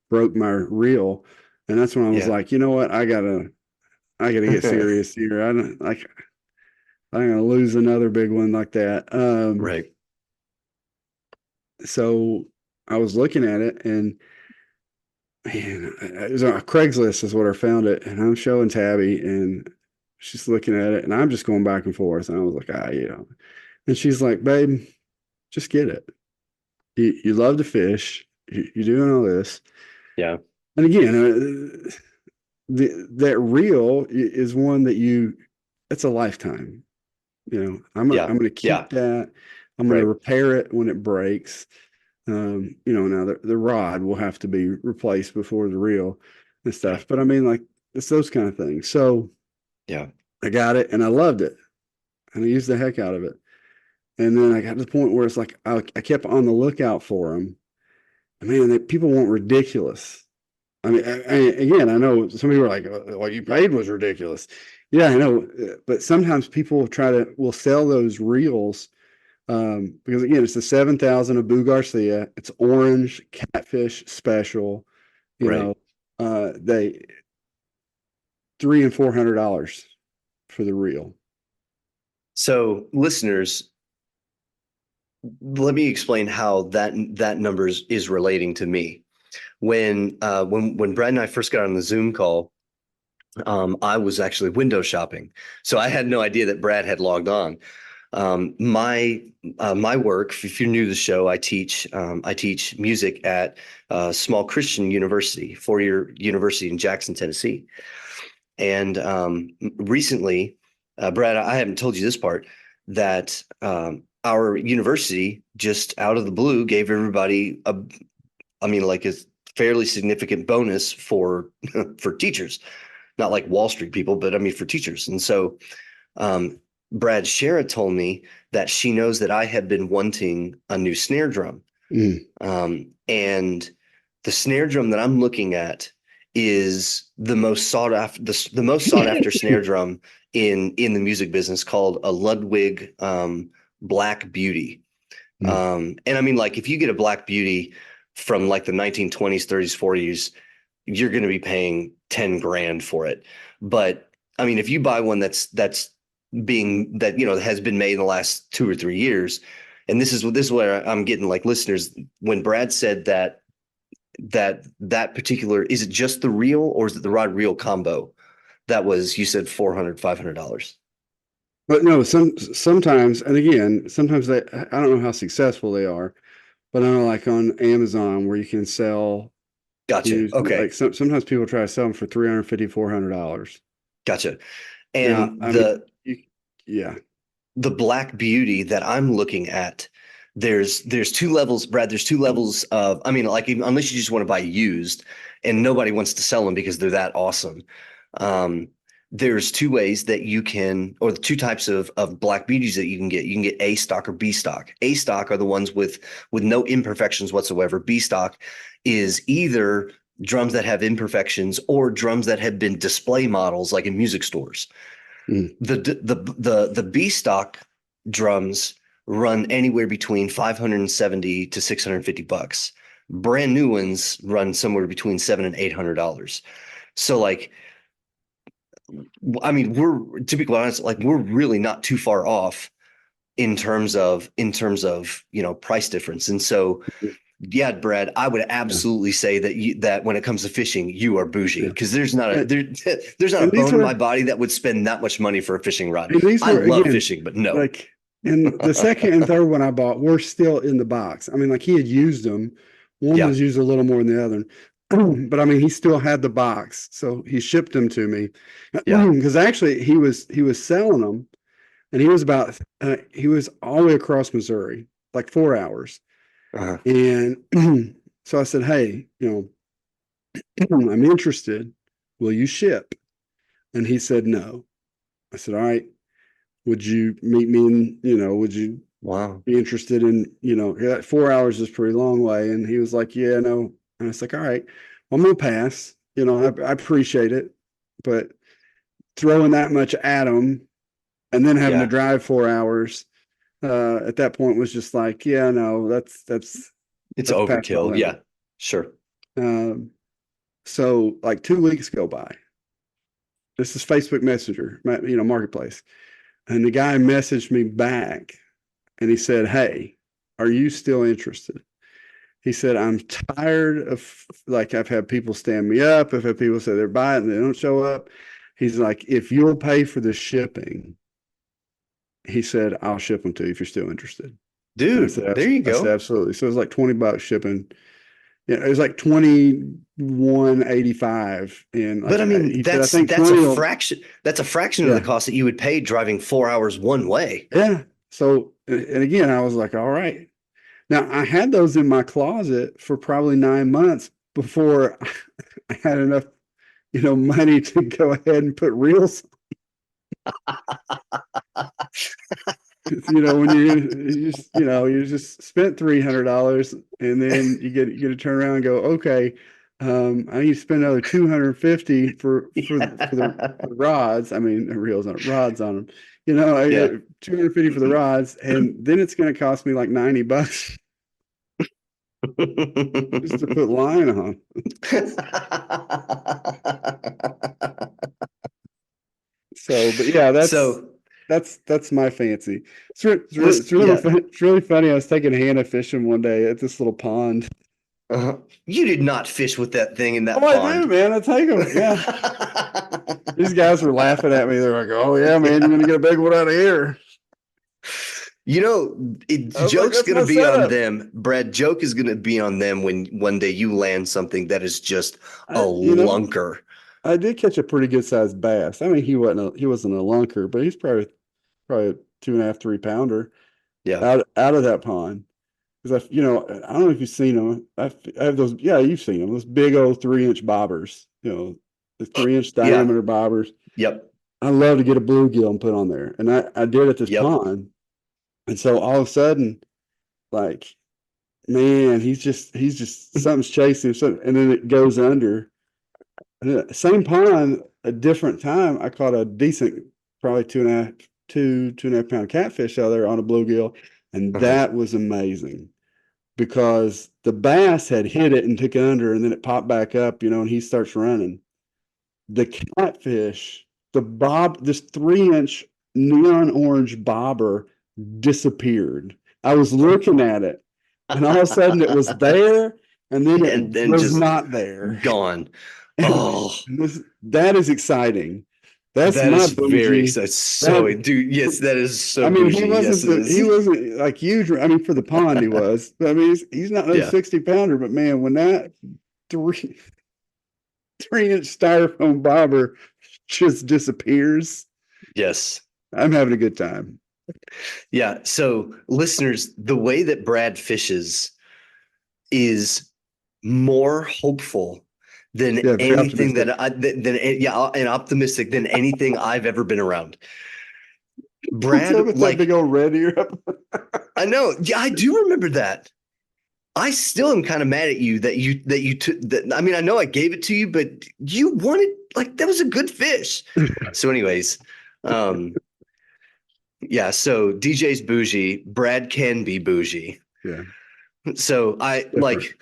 Speaker 2: broke my reel, and that's when I was
Speaker 1: Yeah.
Speaker 2: like, you know what, I gotta get serious here. I'm gonna lose another big one like that.
Speaker 1: Right.
Speaker 2: So I was looking at it, and man, it was on Craigslist is what I found it, and I'm showing Tabby, and she's looking at it, and I'm just going back and forth, and I was like, and she's like, babe, just get it. You love to fish. You're doing all this,
Speaker 1: Yeah.
Speaker 2: and again, that reel is one that it's a lifetime.
Speaker 1: Yeah.
Speaker 2: I'm gonna
Speaker 1: Yeah.
Speaker 2: keep that. I'm gonna
Speaker 1: Right.
Speaker 2: repair it when it breaks. Now the rod will have to be replaced before the reel and
Speaker 1: Yeah.
Speaker 2: stuff. But I mean, like, it's those kind of things. So
Speaker 1: Yeah.
Speaker 2: I got it and I loved it and I used the heck out of it. And then I got to the point where it's like I kept on the lookout for them. And man, people want ridiculous. I mean, again, I know some people are like, "What you paid was ridiculous." Yeah, I know, but sometimes people will sell those reels because again, it's the 7,000 of Boo Garcia. It's orange catfish special. You
Speaker 1: Right.
Speaker 2: know, they $300 and $400 for the reel.
Speaker 1: So listeners, let me explain how that number is relating to me. When Brad and I first got on the Zoom call, I was actually window shopping, so I had no idea that Brad had logged on. My work, if you're new to the show, I teach music at a small Christian university, 4-year university in Jackson, Tennessee. And recently, Brad, I haven't told you this part, that our university just out of the blue gave everybody like a fairly significant bonus for for teachers, not like Wall Street people, but I mean for teachers. And so um, Brad Shara told me that she knows that I have been wanting a new snare drum.
Speaker 2: Mm.
Speaker 1: And the snare drum that I'm looking at is the most sought after the most sought after snare drum in the music business, called a Ludwig Black Beauty.
Speaker 2: Mm.
Speaker 1: And I mean, like, if you get a Black Beauty from like the 1920s, 30s, 40s, you're going to be paying 10 grand for it. But I mean, if you buy one that's has been made in the last 2 or 3 years, and this is where I'm getting, like, listeners, when Brad said that particular, is it just the reel or is it the rod reel combo? That was, you said $400, $500.
Speaker 2: But no, sometimes, and again, sometimes I don't know how successful they are, but I know, like, on Amazon where you can sell
Speaker 1: Gotcha.
Speaker 2: used, like,
Speaker 1: Okay.
Speaker 2: sometimes people try to sell them for $350, $400.
Speaker 1: Gotcha.
Speaker 2: Now,
Speaker 1: And
Speaker 2: I mean, yeah.
Speaker 1: the Black Beauty that I'm looking at, there's two levels, Brad. There's two levels of, I mean, like, unless you just want to buy used, and nobody wants to sell them because they're that awesome. Um, there's two ways that you can, or the two types of Black Beauties that you can get. You can get A stock or B stock. A stock are the ones with no imperfections whatsoever. B stock is either drums that have imperfections or drums that have been display models, like in music stores.
Speaker 2: Mm.
Speaker 1: The B stock drums run anywhere between 570 to $650. Brand new ones run somewhere between $700 and $800. So, like, I mean, to be quite honest, like, we're really not too far off in terms of price difference. And so, yeah, Brad, I would
Speaker 2: Yeah.
Speaker 1: absolutely say that when it comes to fishing, you are bougie,
Speaker 2: Yeah.
Speaker 1: because there's not a
Speaker 2: And,
Speaker 1: there's not a
Speaker 2: and these
Speaker 1: bone in my
Speaker 2: were,
Speaker 1: body that would spend that much money for a fishing rod.
Speaker 2: and these
Speaker 1: I
Speaker 2: were
Speaker 1: love
Speaker 2: again,
Speaker 1: fishing, but no.
Speaker 2: like, And the second and third one I bought were still in the box. I mean, like he had used them. One
Speaker 1: Yeah.
Speaker 2: was used a little more than the other. But I mean, he still had the box. So he shipped them to me.
Speaker 1: Yeah.
Speaker 2: Because actually he was selling them and he was all the way across Missouri, like 4 hours.
Speaker 1: Uh-huh.
Speaker 2: And so I said, hey, I'm interested. Will you ship? And he said, no. I said, all right, would you meet me would you
Speaker 1: Wow.
Speaker 2: be interested in, that 4 hours is a pretty long way. And he was like, yeah, no. And I was like, all right, well, I'm going to pass. I appreciate it, but throwing that much at him and then having to
Speaker 1: Yeah.
Speaker 2: drive 4 hours at that point was just like, yeah, no,
Speaker 1: It's
Speaker 2: that's past my
Speaker 1: overkill.
Speaker 2: limit.
Speaker 1: Yeah. Sure.
Speaker 2: Um, so like 2 weeks go by. This is Facebook Messenger, Marketplace. And the guy messaged me back and he said, hey, are you still interested? He said, I'm tired of, like, I've had people stand me up. I've had people say they're buying and they don't show up. He's like, if you'll pay for the shipping, he said, I'll ship them to you if you're still interested. And
Speaker 1: Dude, there you
Speaker 2: I said,
Speaker 1: go.
Speaker 2: absolutely. So it was like $20 shipping. Yeah, it was like 21.85. And
Speaker 1: But
Speaker 2: like
Speaker 1: I mean,
Speaker 2: he said, I think
Speaker 1: that's a
Speaker 2: 20 will,
Speaker 1: fraction. That's a fraction of the
Speaker 2: yeah,
Speaker 1: cost that you would pay driving 4 hours one way.
Speaker 2: yeah. So, and again, I was like, all right. Now I had those in my closet for probably 9 months before I had enough, money to go ahead and put reels. When you just spent $300 and then you get to turn around and go, okay, I need to spend another 250 for the rods. I mean, reels on rods on them. I
Speaker 1: Yeah.
Speaker 2: got 250 for the rods, and then it's going to cost me like $90 just to put line on. So, but yeah,
Speaker 1: So,
Speaker 2: that's my fancy. It's really
Speaker 1: yeah,
Speaker 2: fun, it's really funny. I was taking Hannah fishing one day at this little pond.
Speaker 1: you did not fish with that thing in that
Speaker 2: Oh, I do,
Speaker 1: pond.
Speaker 2: man. I take them. Yeah, these guys were laughing at me. They're like, "Oh yeah, man, you're gonna get a big one out of here." I was like,
Speaker 1: Joke's
Speaker 2: "That's
Speaker 1: gonna
Speaker 2: my
Speaker 1: be on
Speaker 2: setup."
Speaker 1: them, Brad. Joke is gonna be on them when one day you land something that is just a
Speaker 2: I, you know,
Speaker 1: lunker.
Speaker 2: I did catch a pretty good sized bass. I mean, he wasn't a lunker, but he's probably a 2.5, 3 pounder
Speaker 1: Yeah.
Speaker 2: out of that pond. Because I don't know if you've seen them. I have those. Yeah, you've seen them. Those big old 3-inch bobbers. The 3-inch
Speaker 1: Yeah.
Speaker 2: diameter bobbers.
Speaker 1: Yep.
Speaker 2: I love to get a bluegill and put on there, and I did at this
Speaker 1: Yep.
Speaker 2: pond, and so all of a sudden, like, man, he's just something's chasing him, and then it goes under. Same pond, a different time. I caught a decent, probably 2.5 pound catfish out there on a bluegill, and
Speaker 1: Uh-huh.
Speaker 2: that was amazing because the bass had hit it and took it under, and then it popped back up, and he starts running. The catfish, this 3-inch neon orange bobber disappeared. I was looking at it, and all of a sudden it was there, and then it
Speaker 1: And then
Speaker 2: was
Speaker 1: just
Speaker 2: not there.
Speaker 1: gone.
Speaker 2: And
Speaker 1: Oh,
Speaker 2: that is exciting. That's
Speaker 1: that
Speaker 2: my
Speaker 1: is very
Speaker 2: bougie.
Speaker 1: exciting. So,
Speaker 2: That
Speaker 1: dude, yes, that is so
Speaker 2: I mean, he
Speaker 1: bougie. Yes,
Speaker 2: wasn't
Speaker 1: it
Speaker 2: the he
Speaker 1: is.
Speaker 2: wasn't like huge. I mean, for the pond he was. But I mean, he's not no
Speaker 1: Yeah.
Speaker 2: 60 pounder. But man, when that three 3-inch styrofoam bobber just disappears,
Speaker 1: Yes.
Speaker 2: I'm having a good time.
Speaker 1: Yeah. So, listeners, the way that Brad fishes is more hopeful than
Speaker 2: Yeah, very
Speaker 1: anything
Speaker 2: optimistic.
Speaker 1: and optimistic than anything I've ever been around.
Speaker 2: What's up
Speaker 1: Brad,
Speaker 2: with that big old red ear up?
Speaker 1: I know. Yeah, I do remember that. I still am kind of mad at you that you took that. I mean, I know I gave it to you, but you wanted like that was a good fish. So, anyways, um, yeah. So DJ's bougie. Brad can be bougie.
Speaker 2: Yeah,
Speaker 1: So I
Speaker 2: different.
Speaker 1: like,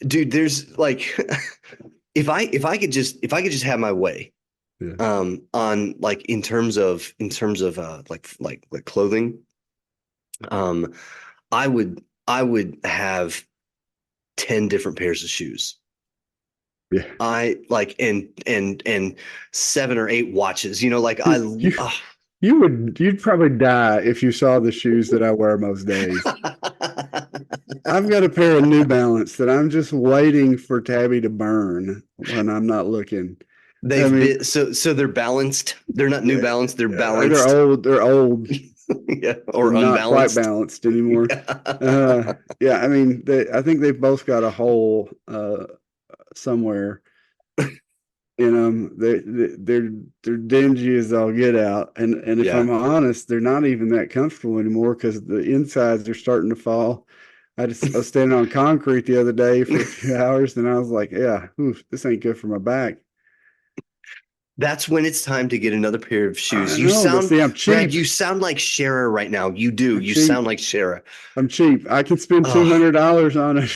Speaker 1: dude. There's like, if I could just have my way,
Speaker 2: Yeah,
Speaker 1: on like in terms of like clothing, um, I would have 10 different pairs of shoes.
Speaker 2: yeah.
Speaker 1: I like and 7 or 8 watches. Like
Speaker 2: You You'd probably die if you saw the shoes that I wear most days. I've got a pair of New Balance that I'm just waiting for Tabby to burn when I'm not looking. I
Speaker 1: They've
Speaker 2: mean,
Speaker 1: been so they're balanced. They're not New
Speaker 2: yeah,
Speaker 1: Balance, they're
Speaker 2: they're
Speaker 1: balanced.
Speaker 2: old. They're old
Speaker 1: Yeah, or
Speaker 2: and not quite
Speaker 1: unbalanced.
Speaker 2: balanced anymore. Yeah, I mean, I think they've both got a hole somewhere in them. They're dingy as all get out, and if
Speaker 1: Yeah.
Speaker 2: I'm honest, they're not even that comfortable anymore because the insides are starting to fall. I was standing on concrete the other day for a few hours, and I was like, "Yeah, oof, this ain't good for my back."
Speaker 1: That's when it's time to get another pair of
Speaker 2: I
Speaker 1: shoes.
Speaker 2: know, but see, I'm
Speaker 1: Brad,
Speaker 2: cheap.
Speaker 1: you sound like Shara right now. You do.
Speaker 2: I'm
Speaker 1: You sound
Speaker 2: cheap.
Speaker 1: like Shara.
Speaker 2: I'm cheap. I can spend
Speaker 1: Oh,
Speaker 2: $200 on a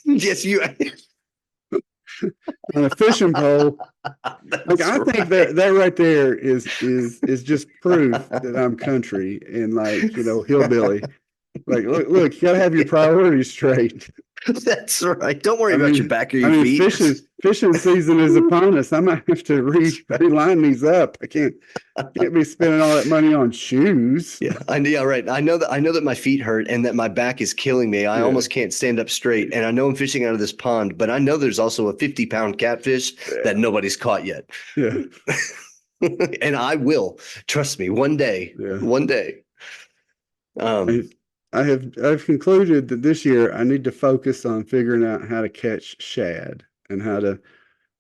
Speaker 1: yes, you.
Speaker 2: on a fishing pole. Like
Speaker 1: That's
Speaker 2: I think
Speaker 1: right.
Speaker 2: that right there is just proof that I'm country and hillbilly. Like look, you gotta have your priorities straight.
Speaker 1: That's right. Don't worry
Speaker 2: I
Speaker 1: about your
Speaker 2: mean,
Speaker 1: back or
Speaker 2: I
Speaker 1: your
Speaker 2: mean,
Speaker 1: feet.
Speaker 2: fishing season is upon us. I might have to reline these up. I can't be spending all that money on shoes.
Speaker 1: Yeah, yeah, right. I know that my feet hurt and that my back is killing me. I
Speaker 2: Yeah,
Speaker 1: almost can't stand up straight. And I know I'm fishing out of this pond, but I know there's also a 50-pound catfish that
Speaker 2: yeah,
Speaker 1: nobody's caught yet.
Speaker 2: yeah,
Speaker 1: And I will. Trust me, one day.
Speaker 2: yeah.
Speaker 1: One day.
Speaker 2: I,
Speaker 1: Um,
Speaker 2: I've concluded that this year I need to focus on figuring out how to catch shad and how to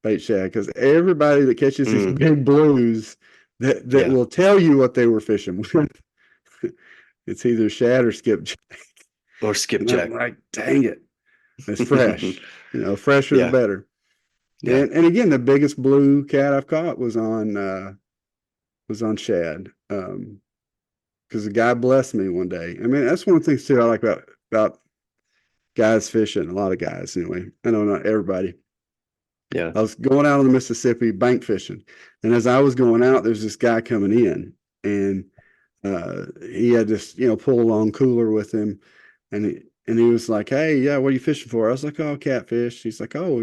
Speaker 2: bait shad because everybody that catches these
Speaker 1: mm,
Speaker 2: big blues that
Speaker 1: yeah.
Speaker 2: will tell you what they were fishing with. It's either shad or skipjack.
Speaker 1: Or
Speaker 2: And I'm
Speaker 1: skipjack.
Speaker 2: like, dang it. It's fresh. Fresher the
Speaker 1: Yeah.
Speaker 2: better.
Speaker 1: Yeah.
Speaker 2: And again, the biggest blue cat I've caught was on shad. Because the guy blessed me one day. I mean, that's one of the things too I like about guys fishing. A lot of guys, anyway. I know not everybody.
Speaker 1: Yeah.
Speaker 2: I was going out on the Mississippi bank fishing, and as I was going out, there's this guy coming in, and he had this pull along cooler with him, and he was like, "Hey, yeah, what are you fishing for?" I was like, "Oh, catfish." He's like, "Oh,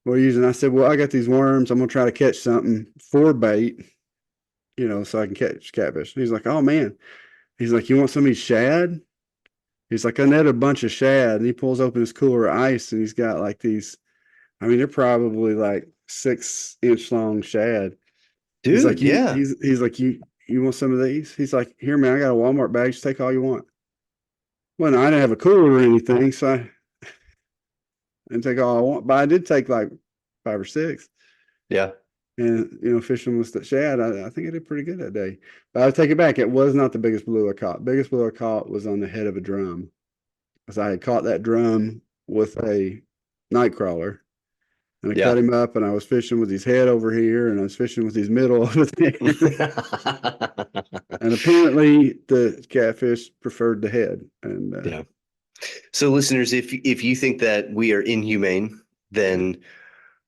Speaker 2: what are you using?" I said, "Well, I got these worms. I'm gonna try to catch something for bait, so I can catch catfish." And he's like, "Oh man," he's like, "You want some of these shad?" He's like, "I net a bunch of shad," and he pulls open his cooler of ice, and he's got like these. I mean, they're probably like 6 inch long shad. He's like,
Speaker 1: Dude, yeah.
Speaker 2: he's like, you want some of these? He's like, here, man, I got a Walmart bag. Just take all you want. Well, no, I didn't have a cooler or anything, so I didn't take all I want, but I did take like 5 or 6.
Speaker 1: Yeah.
Speaker 2: And fishing with the shad, I think I did pretty good that day. But I'll take it back. It was not the biggest blue I caught. Biggest blue I caught was on the head of a drum, because I had caught that drum with a night crawler. And I cut
Speaker 1: Yeah.
Speaker 2: him up, and I was fishing with his head over here, and I was fishing with his middle over there. And apparently, the catfish preferred the head. And
Speaker 1: Yeah. So listeners, if you think that we are inhumane,
Speaker 2: yeah,
Speaker 1: then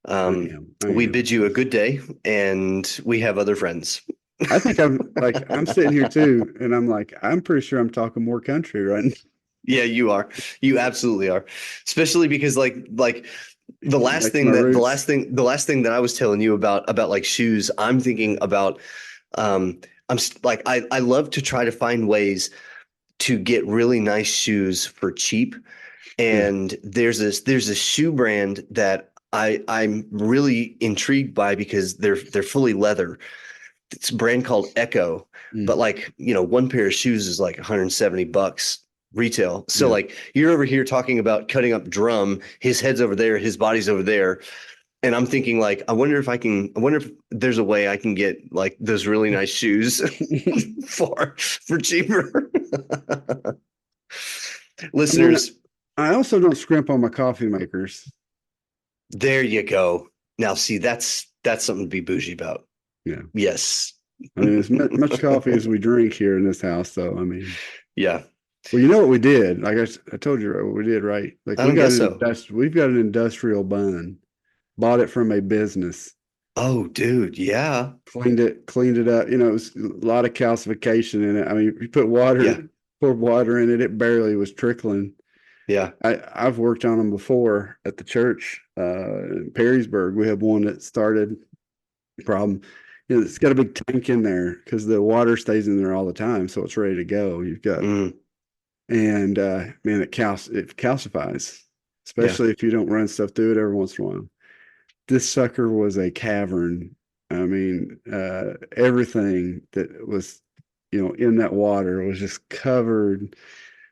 Speaker 2: I am. I
Speaker 1: we
Speaker 2: am.
Speaker 1: bid you a good day and we have other friends.
Speaker 2: I think I'm sitting here too, and I'm like, I'm pretty sure I'm talking more country right now.
Speaker 1: Yeah, you are. You absolutely are. Especially because like the last
Speaker 2: Back to
Speaker 1: thing
Speaker 2: my
Speaker 1: that
Speaker 2: roots.
Speaker 1: the last thing that I was telling you about like shoes, I'm thinking about um like I love to try to find ways to get really nice shoes for cheap.
Speaker 2: Yeah.
Speaker 1: And there's a shoe brand that I'm really intrigued by because they're fully leather. It's a brand called Echo, but
Speaker 2: Mm.
Speaker 1: like, one pair of shoes is like $170 retail. So
Speaker 2: Yeah.
Speaker 1: like you're over here talking about cutting up drum, his head's over there, his body's over there. And I'm thinking like, I wonder if there's a way I can get like those really nice shoes for cheaper.
Speaker 2: And then
Speaker 1: Listeners,
Speaker 2: I also don't scrimp on my coffee makers.
Speaker 1: there you go. Now see, that's something to be bougie about.
Speaker 2: Yeah.
Speaker 1: Yes.
Speaker 2: I mean, as much coffee as we drink here in this house, though. I mean,
Speaker 1: Yeah.
Speaker 2: well, you know what we did? Like I told you what we did, right? Like
Speaker 1: I don't guess so.
Speaker 2: we've got an industrial bun. Bought it from a business.
Speaker 1: Oh, dude. Yeah.
Speaker 2: Cleaned it up. It was a lot of calcification in it. I mean, you
Speaker 1: Yeah.
Speaker 2: poured water in it, it barely was trickling.
Speaker 1: Yeah.
Speaker 2: I've worked on them before at the church in Perrysburg. We have one that started problem. It's got a big tank in there because the water stays in there all the time, so it's ready to go. You've got and man, it calcifies, especially if you don't run stuff through it every once in a while. This sucker was a cavern. I mean, everything that was, in that water was just covered.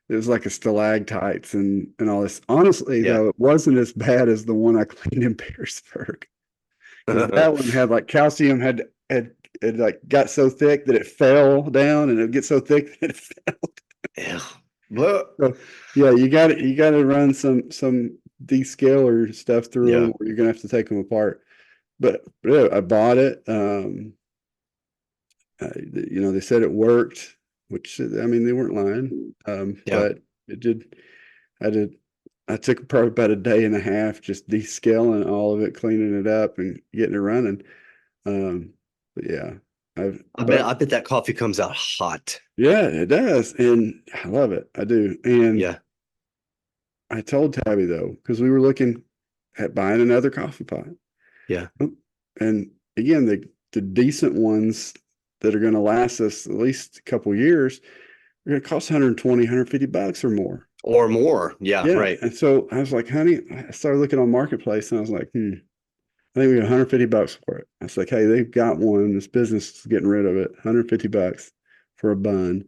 Speaker 2: It was like a stalactites and all this. Honestly, though, it wasn't as bad as the one I cleaned in Pearisburg. That one had like calcium had like got so thick that it fell down, and it would get so thick that it fell. So, yeah, you got to run some descaler stuff through them, or you're gonna have to take them apart. But I bought it. They said it worked, which, I mean, they weren't lying. But it did. I took probably about a day and a half just descaling all of it, cleaning it up, and getting it running. But yeah,
Speaker 1: I bet that coffee comes out hot.
Speaker 2: Yeah, it does, and I love it. I do. And I told Tabby, though, because we were looking at buying another coffee pot.
Speaker 1: Yeah.
Speaker 2: And again, the decent ones that are going to last us at least a couple of years are going to cost $120, $150 or more.
Speaker 1: Or more. Yeah, right.
Speaker 2: And so I was like, honey, I started looking on Marketplace, and I was like, I think we got $150 for it. I was like, hey, they've got one. This business is getting rid of it. $150 for a bun.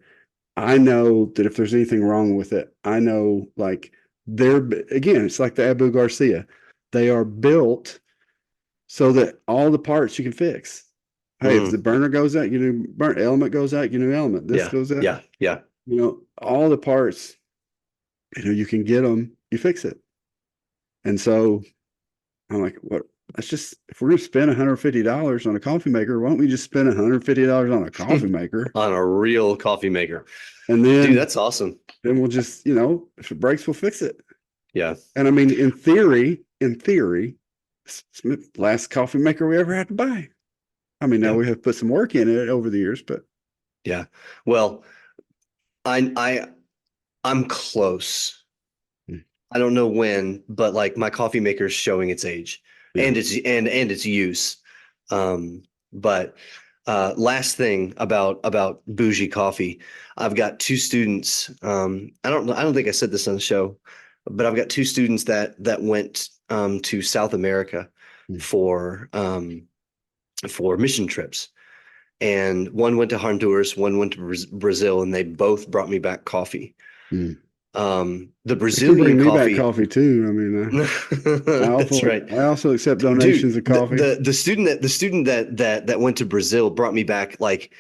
Speaker 2: I know that if there's anything wrong with it, I know, like, again, it's like the Abu Garcia. They are built so that all the parts you can fix. Hey, if the burner goes out, burn element goes out, element. This goes out.
Speaker 1: Yeah.
Speaker 2: All the parts, you can get them, you fix it. And so I'm like, what? If we're going to spend $150 on a coffee maker, why don't we just spend $150 on a coffee maker?
Speaker 1: On a real coffee maker.
Speaker 2: And then,
Speaker 1: dude, that's awesome.
Speaker 2: Then we'll just, if it breaks, we'll fix it.
Speaker 1: Yeah.
Speaker 2: And I mean, in theory, it's the last coffee maker we ever had to buy. I mean, now we have put some work in it over the years, but.
Speaker 1: Yeah. Well, I'm close. I don't know when, but like my coffee maker is showing its age and its use. But last thing about Boujee coffee, I've got two students. I don't think I said this on the show, but I've got two students that went to South America for mission trips. And one went to Honduras, one went to Brazil, and they both brought me back coffee. The Brazilian
Speaker 2: coffee too. I mean,
Speaker 1: that's right.
Speaker 2: I also accept donations of coffee.
Speaker 1: The student that went to Brazil brought me back like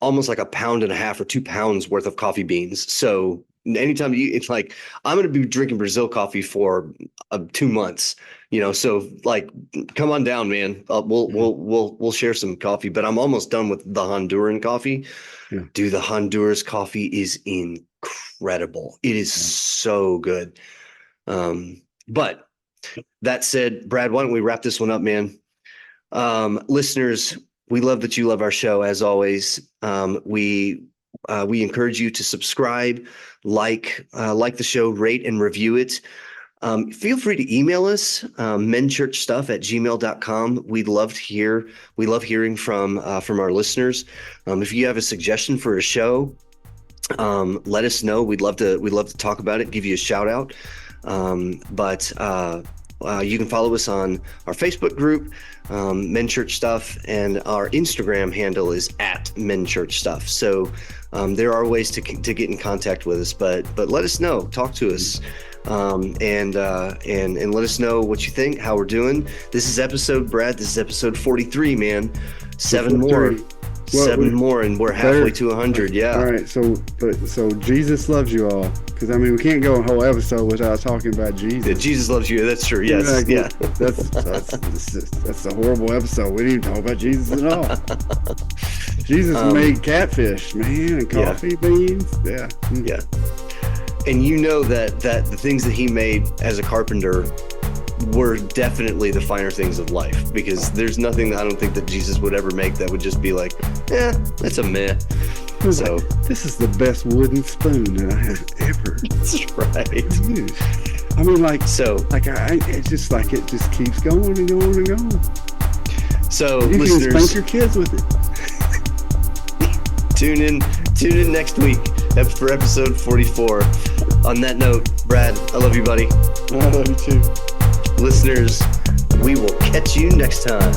Speaker 1: almost like 1.5 pounds or 2 pounds worth of coffee beans. So anytime it's like, I'm going to be drinking Brazil coffee for 2 months, so like, come on down, man. We'll share some coffee, but I'm almost done with the Honduran coffee. Yeah. Dude, the Honduras coffee is incredible. It is so good. But that said, Brad, why don't we wrap this one up, man? Listeners, we love that you love our show. As always, we encourage you to subscribe, like the show, rate and review it. Feel free to email us, menchurchstuff@gmail.com. We love hearing from our listeners. If you have a suggestion for a show, let us know. We'd love to talk about it, give you a shout out. But you can follow us on our Facebook group, Men Church Stuff, and our Instagram handle is @menchurchstuff. So there are ways to get in contact with us, but let us know, talk to us, and let us know what you think, how we're doing. This is episode 43, man. 7 more. Seven more, and we're halfway to 100. Yeah.
Speaker 2: All right. So Jesus loves you all, because I mean, we can't go a whole episode without talking about Jesus.
Speaker 1: Yeah, Jesus loves you. That's true. Yes.
Speaker 2: Exactly.
Speaker 1: Yeah.
Speaker 2: That's a horrible episode. We didn't even talk about Jesus at all. Jesus made catfish, man, and coffee beans. Yeah.
Speaker 1: Yeah. And that the things that he made as a carpenter were definitely the finer things of life, because there's nothing that I don't think that Jesus would ever make that would just be like, that's a meh. So
Speaker 2: this is the best wooden spoon that I have ever.
Speaker 1: That's right.
Speaker 2: used. I mean, it just keeps going and going and going.
Speaker 1: So
Speaker 2: you
Speaker 1: listeners,
Speaker 2: can spank your kids with it.
Speaker 1: Tune in next week for episode 44. On that note, Brad, I love you, buddy.
Speaker 2: I love you too.
Speaker 1: Listeners, we will catch you next time.